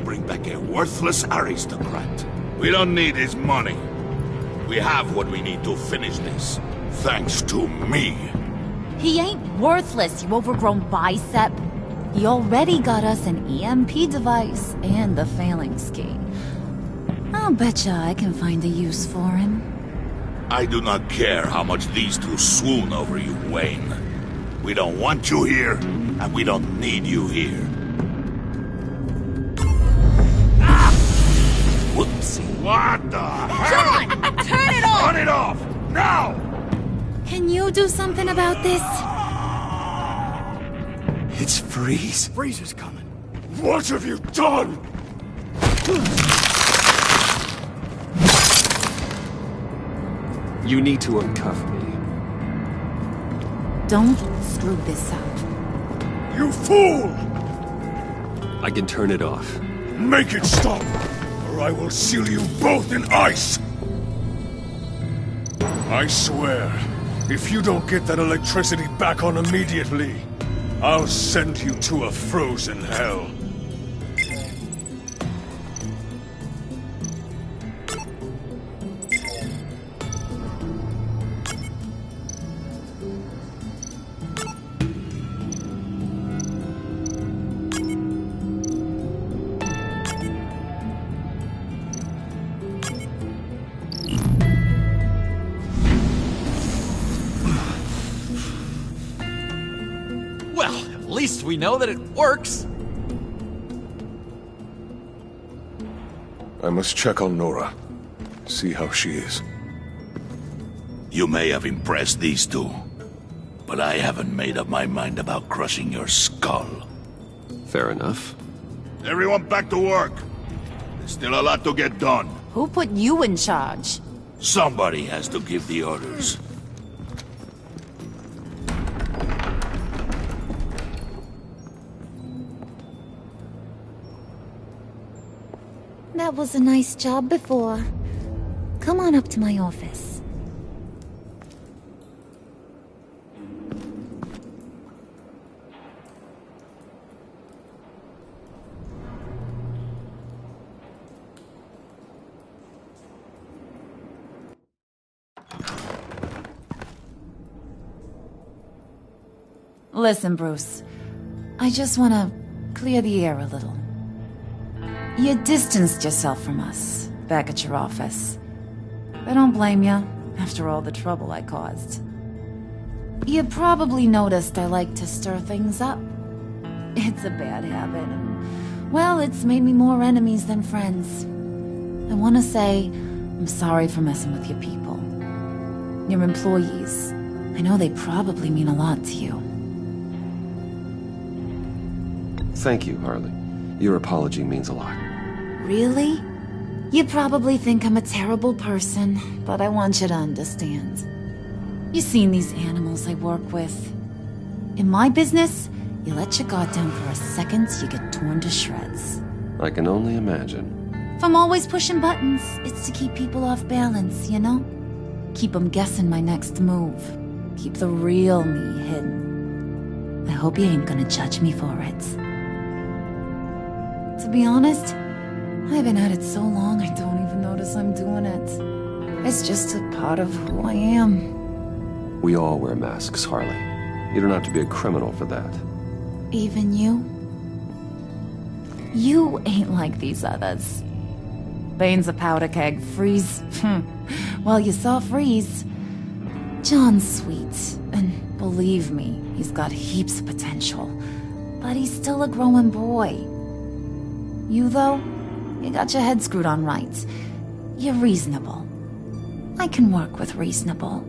bring back a worthless aristocrat. We don't need his money. We have what we need to finish this, thanks to me. He ain't worthless, you overgrown bicep. He already got us an EMP device and the phalanx key. I'll betcha I can find a use for him. I do not care how much these two swoon over you, Wayne. We don't want you here, and we don't need you here. Ah! Whoopsie. What the hell? John! Turn it off! Turn it off! Now! Can you do something about this? It's Freeze. Freeze is coming. What have you done? You need to uncuff me. Don't screw this up. You fool! I can turn it off. Make it stop, or I will seal you both in ice! I swear, if you don't get that electricity back on immediately, I'll send you to a frozen hell. Well, at least we know that it works. I must check on Nora. See how she is. You may have impressed these two, but I haven't made up my mind about crushing your skull. Fair enough. Everyone back to work. There's still a lot to get done. Who put you in charge? Somebody has to give the orders. That was a nice job before. Come on up to my office. Listen, Bruce. I just want to clear the air a little. You distanced yourself from us back at your office. I don't blame you, after all the trouble I caused. You probably noticed I like to stir things up. It's a bad habit, and, well, it's made me more enemies than friends. I want to say I'm sorry for messing with your people. Your employees. I know they probably mean a lot to you. Thank you, Harley. Your apology means a lot. Really? You probably think I'm a terrible person, but I want you to understand. You've seen these animals I work with. In my business, you let your guard down for a second, you get torn to shreds. I can only imagine. If I'm always pushing buttons, it's to keep people off balance, you know? Keep them guessing my next move. Keep the real me hidden. I hope you ain't gonna judge me for it. To be honest, I've been at it so long I don't even notice I'm doing it. It's just a part of who I am. We all wear masks, Harley. You don't have to be a criminal for that. Even you? You ain't like these others. Bane's a powder keg. Freeze. Well, you saw Freeze. John's sweet, and believe me, he's got heaps of potential. But he's still a growing boy. You, though, you got your head screwed on right. You're reasonable. I can work with reasonable.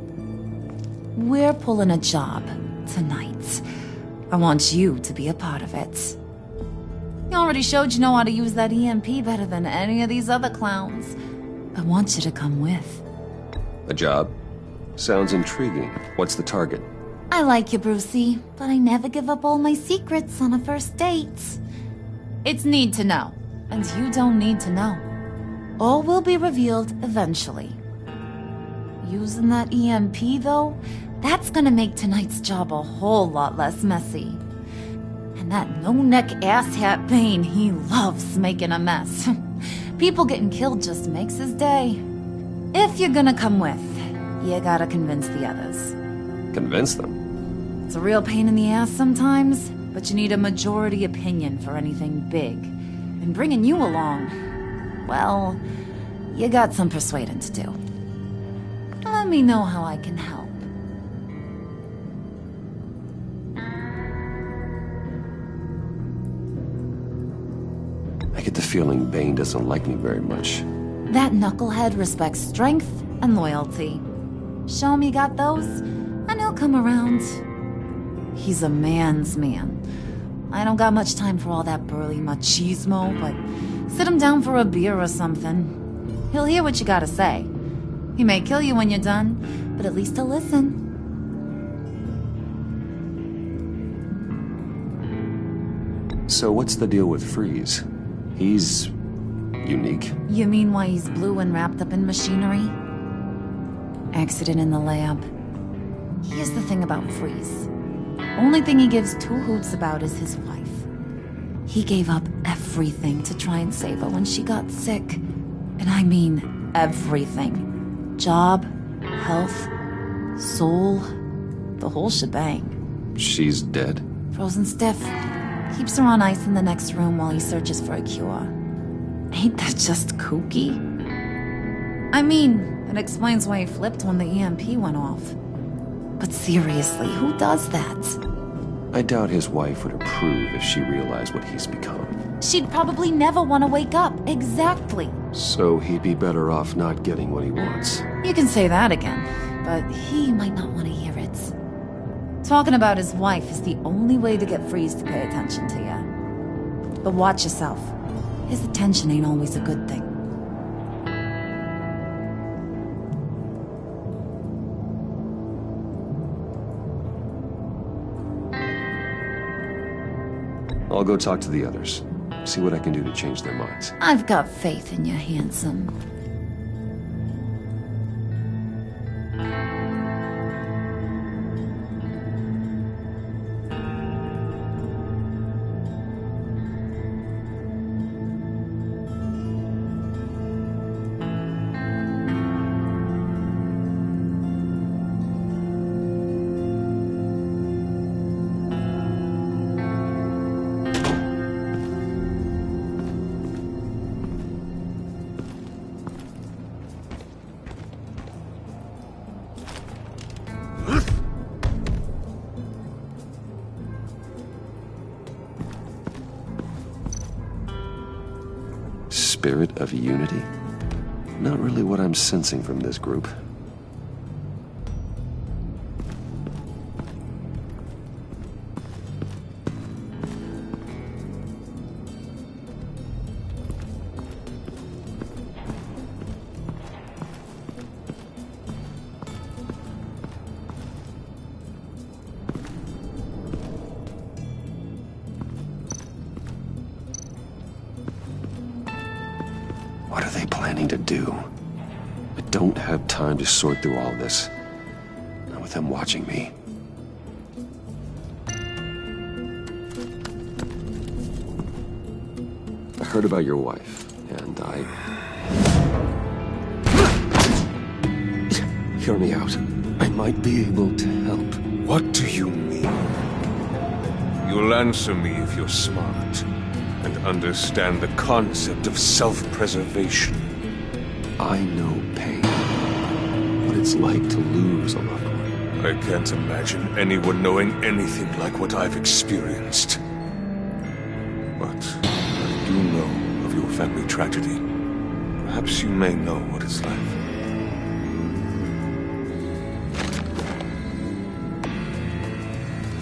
We're pulling a job tonight. I want you to be a part of it. You already showed you know how to use that EMP better than any of these other clowns. I want you to come with. A job? Sounds intriguing. What's the target? I like you, Brucey, but I never give up all my secrets on a first date. It's need to know, and you don't need to know. All will be revealed eventually. Using that EMP, though, that's gonna make tonight's job a whole lot less messy. And that no-neck asshat Bane, he loves making a mess. People getting killed just makes his day. If you're gonna come with, you gotta convince the others. Convince them? It's a real pain in the ass sometimes, but you need a majority opinion for anything big. And bringing you along, well, you got some persuading to do. Let me know how I can help. I get the feeling Bane doesn't like me very much. That knucklehead respects strength and loyalty. Show him you got those, and he'll come around. He's a man's man. I don't got much time for all that burly machismo, but sit him down for a beer or something. He'll hear what you gotta say. He may kill you when you're done, but at least he'll listen. So what's the deal with Freeze? He's unique? You mean why he's blue and wrapped up in machinery? Accident in the lab. Here's the thing about Freeze. Only thing he gives two hoots about is his wife. He gave up everything to try and save her when she got sick. And I mean everything. Job, health, soul, the whole shebang. She's dead? Frozen stiff. Keeps her on ice in the next room while he searches for a cure. Ain't that just kooky? I mean, it explains why he flipped when the EMP went off. But seriously, who does that? I doubt his wife would approve if she realized what he's become. She'd probably never want to wake up. Exactly. So he'd be better off not getting what he wants. You can say that again, but he might not want to hear it. Talking about his wife is the only way to get Freeze to pay attention to you. But watch yourself. His attention ain't always a good thing. I'll go talk to the others. See what I can do to change their minds. I've got faith in you, handsome. spirit of unity? Not really what I'm sensing from this group. What are they planning to do? I don't have time to sort through all this. Not with them watching me. I heard about your wife, and Hear me out. I might be able to help. What do you mean? You'll answer me if you're smart and understand the concept of self-preservation. I know pain. What it's like to lose a loved one. I can't imagine anyone knowing anything like what I've experienced. But I do know of your family tragedy. Perhaps you may know what it's like.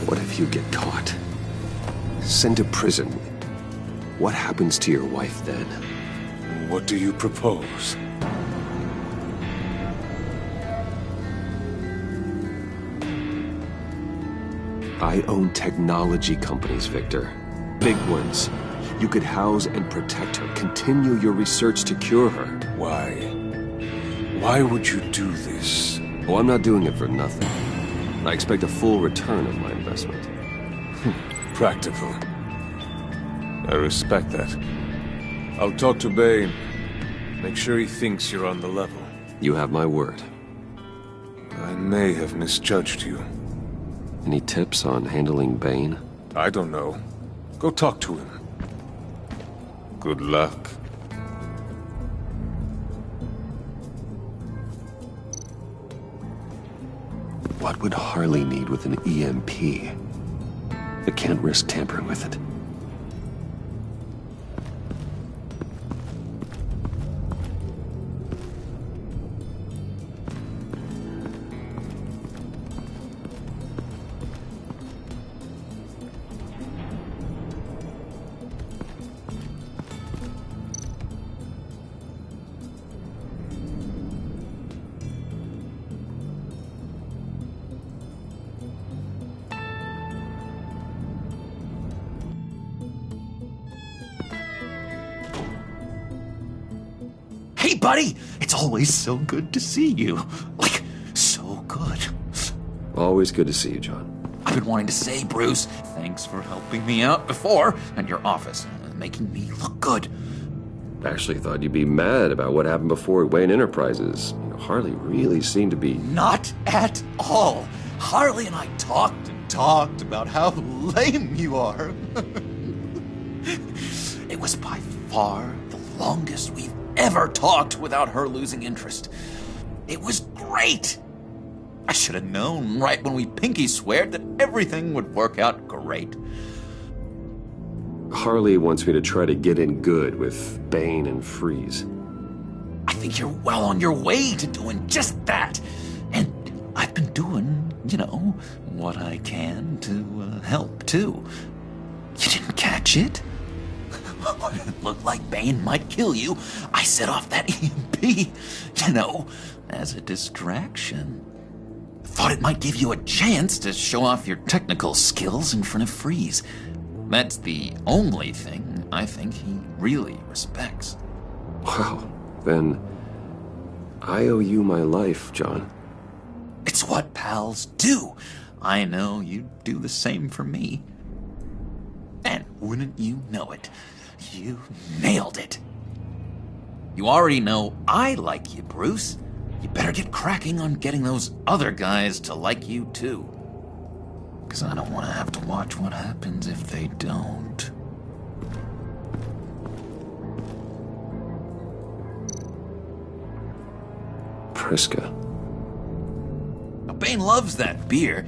What if you get caught? Sent to prison? What happens to your wife then? What do you propose? I own technology companies, Victor. Big ones. You could house and protect her, continue your research to cure her. Why? Why would you do this? Oh, I'm not doing it for nothing. I expect a full return of my investment. Practical. I respect that. I'll talk to Bane. Make sure he thinks you're on the level. You have my word. I may have misjudged you. Any tips on handling Bane? I don't know. Go talk to him. Good luck. What would Harley need with an EMP? I can't risk tampering with it. Hey, buddy! It's always so good to see you. Like, so good. Always good to see you, John. I've been wanting to say, Bruce, thanks for helping me out before, and your office, making me look good. Actually thought you'd be mad about what happened before at Wayne Enterprises. You know, Harley really seemed to be... Not at all. Harley and I talked and talked about how lame you are. It was by far the longest we've ever talked without her losing interest. It was great. I should have known right when we pinky sweared that everything would work out great. Harley wants me to try to get in good with Bane and Freeze. I think you're well on your way to doing just that. And I've been doing, you know, what I can to help, too. You didn't catch it? When it looked like Bane might kill you, I set off that EMP, you know, as a distraction. Thought it might give you a chance to show off your technical skills in front of Freeze. That's the only thing I think he really respects. Wow, then I owe you my life, John. It's what pals do. I know you'd do the same for me. And wouldn't you know it, you nailed it. You already know I like you, Bruce. You better get cracking on getting those other guys to like you, too. Because I don't want to have to watch what happens if they don't. Priska. Bane loves that beer.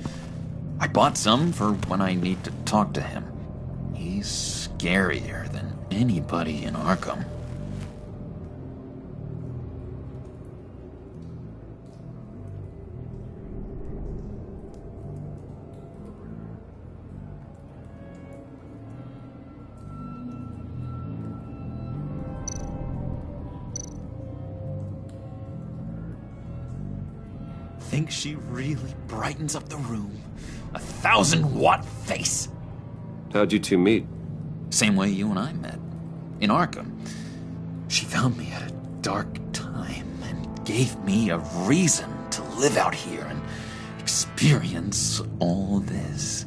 I bought some for when I need to talk to him. He's scarier than anybody in Arkham. think she really brightens up the room? 1,000-watt face! How'd you two meet? Same way you and I met. In Arkham. She found me at a dark time and gave me a reason to live out here and experience all this.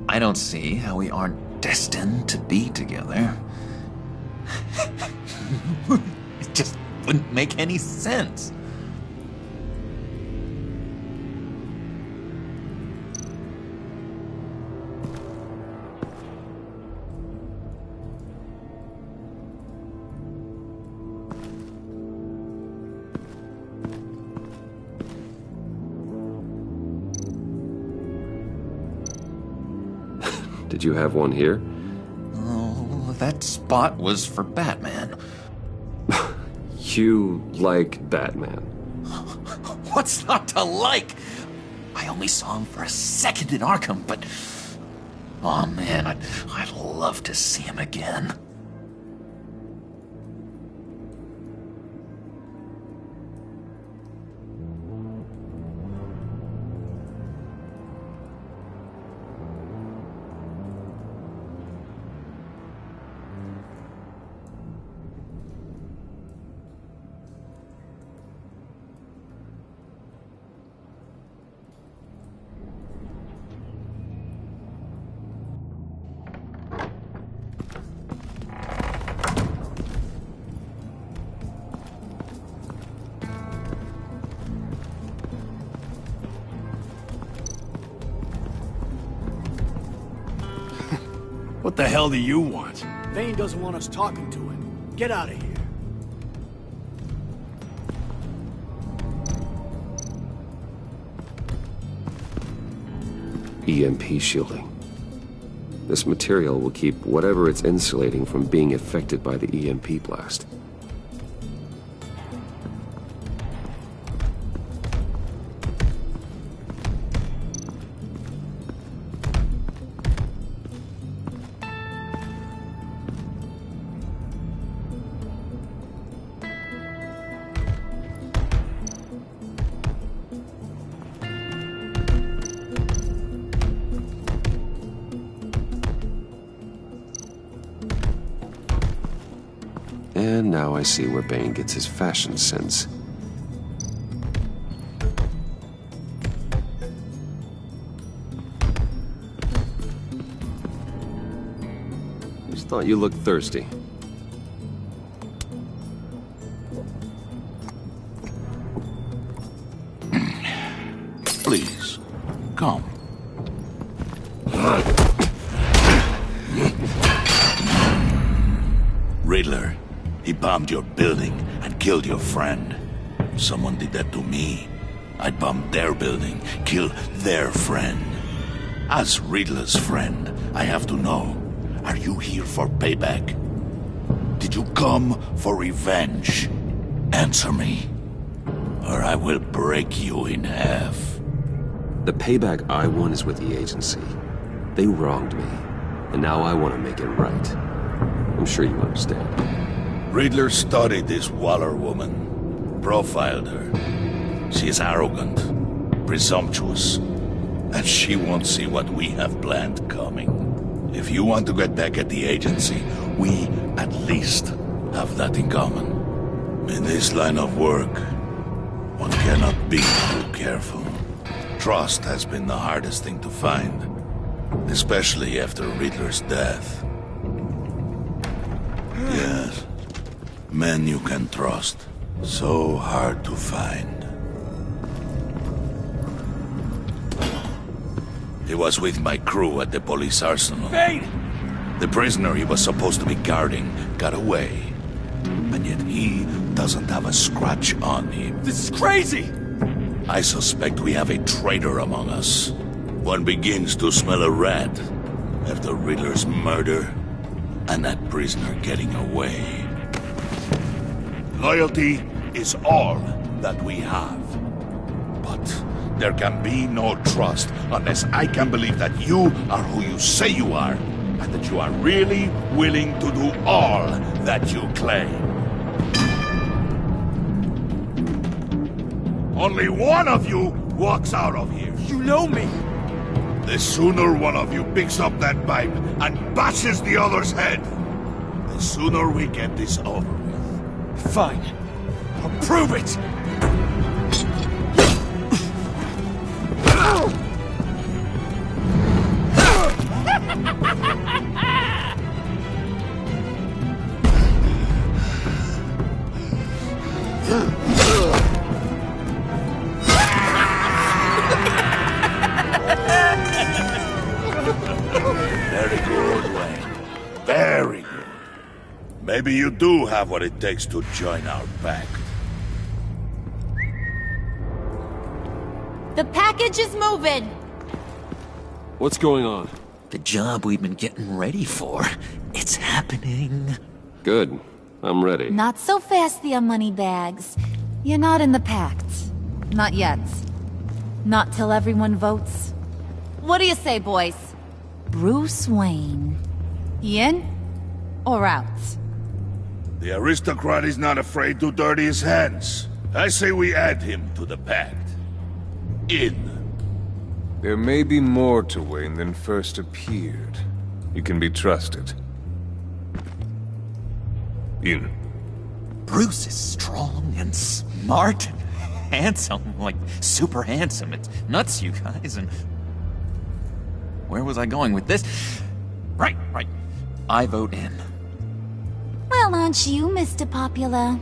I don't see how we aren't destined to be together. It just wouldn't make any sense. Did you have one here? Oh, that spot was for Batman. You like Batman? What's not to like? I only saw him for a second in Arkham, but... oh man, I'd love to see him again. What the hell do you want? Bane doesn't want us talking to him. Get out of here. EMP shielding. This material will keep whatever it's insulating from being affected by the EMP blast. And now I see where Bane gets his fashion sense. Just thought you looked thirsty. Please, come. Riddler. He bombed your building and killed your friend. If someone did that to me, I'd bomb their building, kill their friend. As Riddler's friend, I have to know, are you here for payback? Did you come for revenge? Answer me, or I will break you in half. The payback I want is with the agency. They wronged me, and now I want to make it right. I'm sure you understand. Riddler studied this Waller woman, profiled her. She is arrogant, presumptuous, and she won't see what we have planned coming. If you want to get back at the agency, we at least have that in common. In this line of work, one cannot be too careful. Trust has been the hardest thing to find, especially after Riddler's death. Yes. Men you can trust. So hard to find. He was with my crew at the police arsenal. Bane! The prisoner he was supposed to be guarding got away. And yet he doesn't have a scratch on him. This is crazy! I suspect we have a traitor among us. One begins to smell a rat after Riddler's murder and that prisoner getting away. Loyalty is all that we have. But there can be no trust unless I can believe that you are who you say you are, and that you are really willing to do all that you claim. only one of you walks out of here. You know me. The sooner one of you picks up that pipe and bashes the other's head, the sooner we get this over with. Fine. I'll prove it! Very good, Wayne. Very good. Maybe you do have what it takes to join our pact. The package is moving! What's going on? The job we've been getting ready for. It's happening. Good. I'm ready. Not so fast there, Moneybags. You're not in the Pact. Not yet. Not till everyone votes. What do you say, boys? Bruce Wayne. In or out? The aristocrat is not afraid to dirty his hands. I say we add him to the pact. In. There may be more to Wayne than first appeared. You can be trusted. In. Bruce is strong and smart and handsome, like super handsome. It's nuts, you guys, and... Where was I going with this? Right. I vote in. Well, aren't you, Mr. Popular?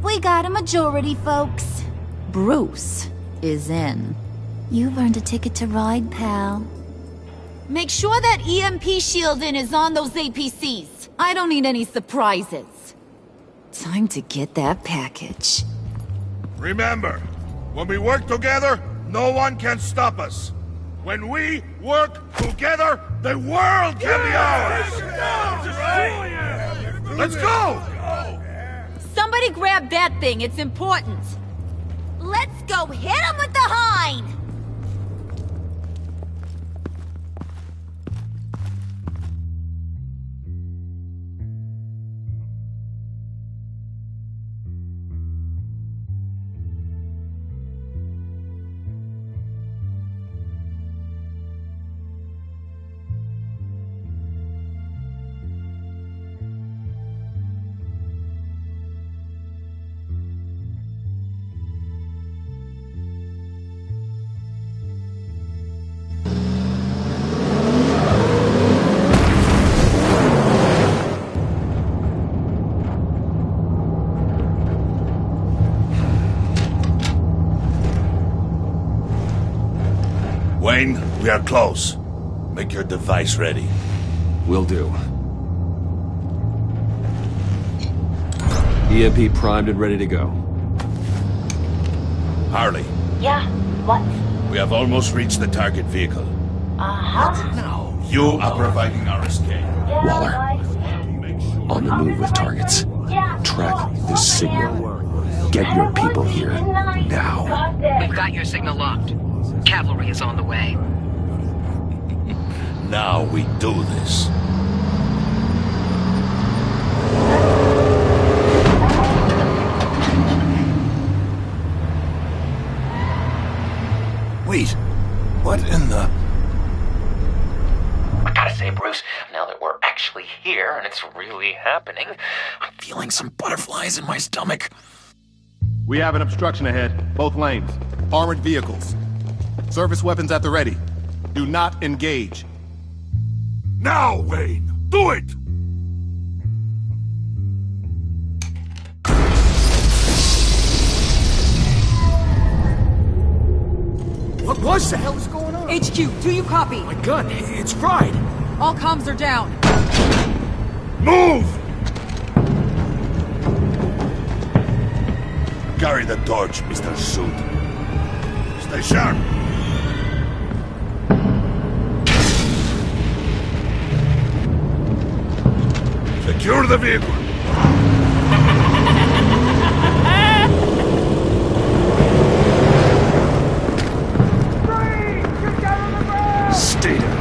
We got a majority, folks. Bruce is in. You've earned a ticket to ride, pal. Make sure that EMP shielding is on those APCs. I don't need any surprises. Time to get that package. Remember, when we work together, no one can stop us. When we work together, the world can be ours! Let's go! Somebody grab that thing, it's important. Let's go hit him with the hind! Wayne, we are close. Make your device ready. Will do. EMP primed and ready to go. Harley. Yeah, what? We have almost reached the target vehicle. Uh-huh. Now, you are providing our escape. Waller, on the move with targets. Track this signal. Get your people here, now. We've got your signal locked. Cavalry is on the way. Now we do this. Wait, what in the... I gotta say, Bruce, now that we're actually here and it's really happening, I'm feeling some butterflies in my stomach. We have an obstruction ahead, both lanes. Armored vehicles. Service weapons at the ready. Do not engage. Now, Wayne! Do it! What was that? What was going on? HQ, do you copy? My gun, it's fried. All comms are down. Move! Carry the torch, Mr. Suit. Stay sharp. Secure the vehicle. Stay down.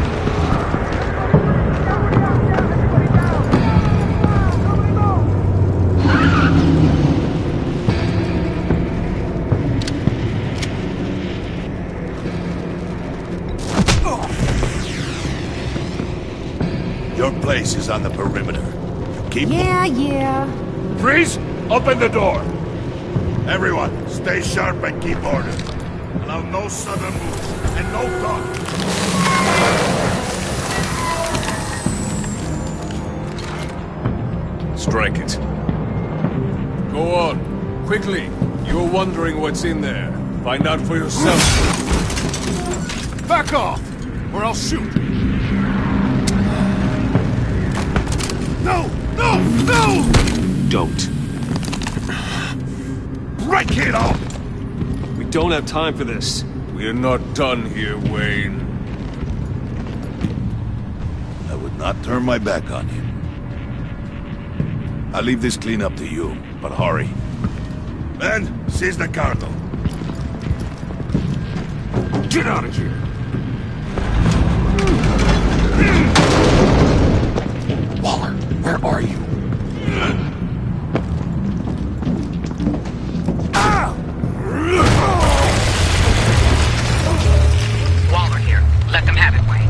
Your place is on the perimeter. Keep... Yeah. Freeze! Open the door! Everyone, stay sharp and keep order. Allow no sudden moves, and no talk. Strike it. Go on. Quickly. You're wondering what's in there. Find out for yourself. Back off, or I'll shoot. No! Don't. Break it off! We don't have time for this. We're not done here, Wayne. I would not turn my back on you. I'll leave this cleanup to you, but hurry. Men, seize the cargo. Get out of here! Waller, where are you? Waller here. Let them have it, Wayne.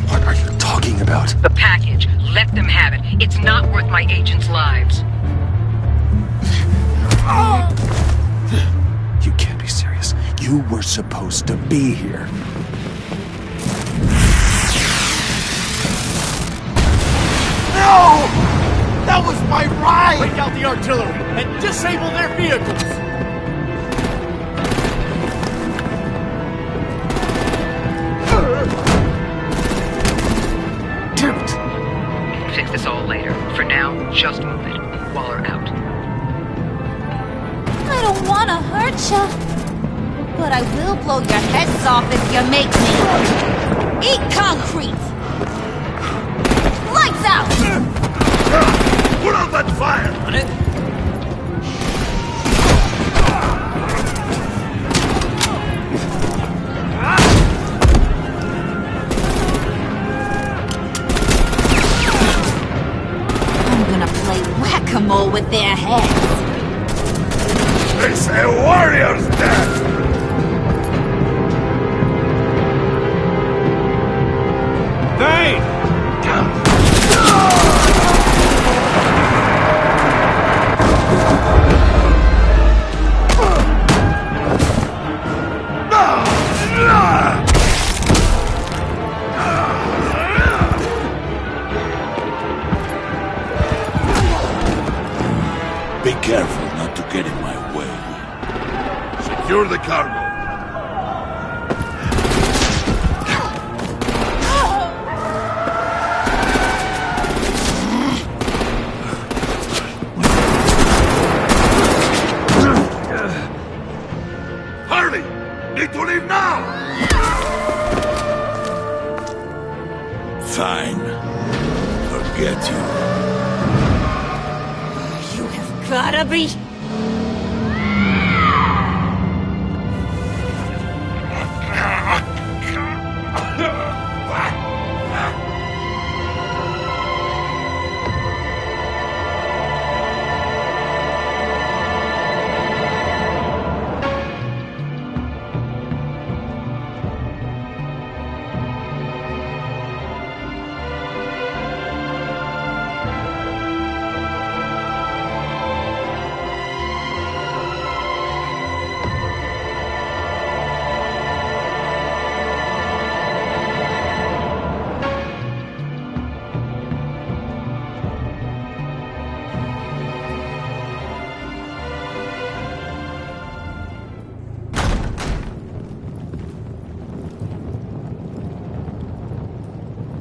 What are you talking about? The package. Let them have it. It's not worth my agents' lives. You can't be serious. You were supposed to be here. No! That was my ride! Break out the artillery and disable their vehicles! Damn it! Can fix this all later. For now, just move it. Waller out. I don't want to hurt you, but I will blow your heads off if you make me. Eat concrete! Lights out! Put out that fire! On it? I'm gonna play whack-a-mole with their heads. It's a warrior's death! Hey! Be careful not to get in my way. Secure the cargo. Hurry! Need to leave now! Fine. Forget you. Gotta be...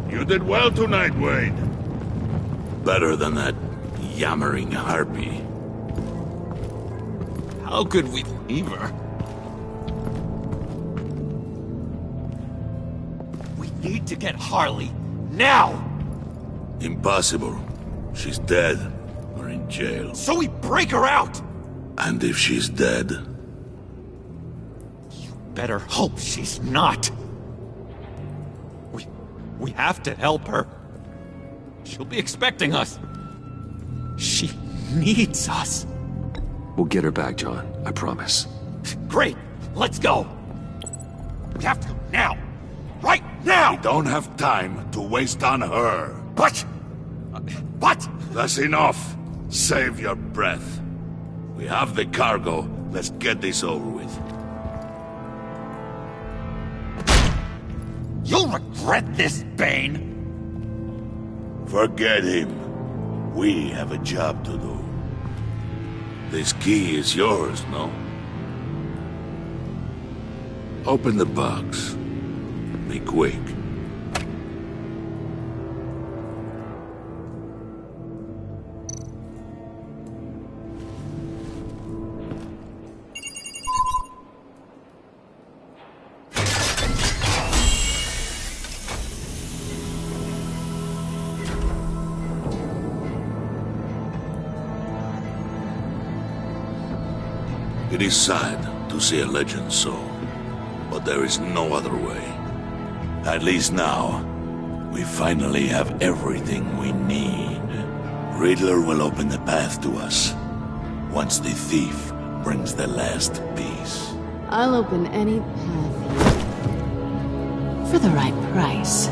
You did well tonight, Wade. Better than that yammering harpy. How could we leave her? We need to get Harley, now! Impossible. She's dead, or in jail. So we break her out! And if she's dead? You better hope she's not. We have to help her. She'll be expecting us. She needs us. We'll get her back, John. I promise. Great. Let's go. We have to go now. Right now! We don't have time to waste on her. What? What? That's enough. Save your breath. We have the cargo. Let's get this over with. You'll regret this, Bane! Forget him. We have a job to do. This key is yours, no? Open the box. Be quick. It is sad to see a legend so, but there is no other way. At least now, we finally have everything we need. Riddler will open the path to us, once the thief brings the last piece. I'll open any path for the right price.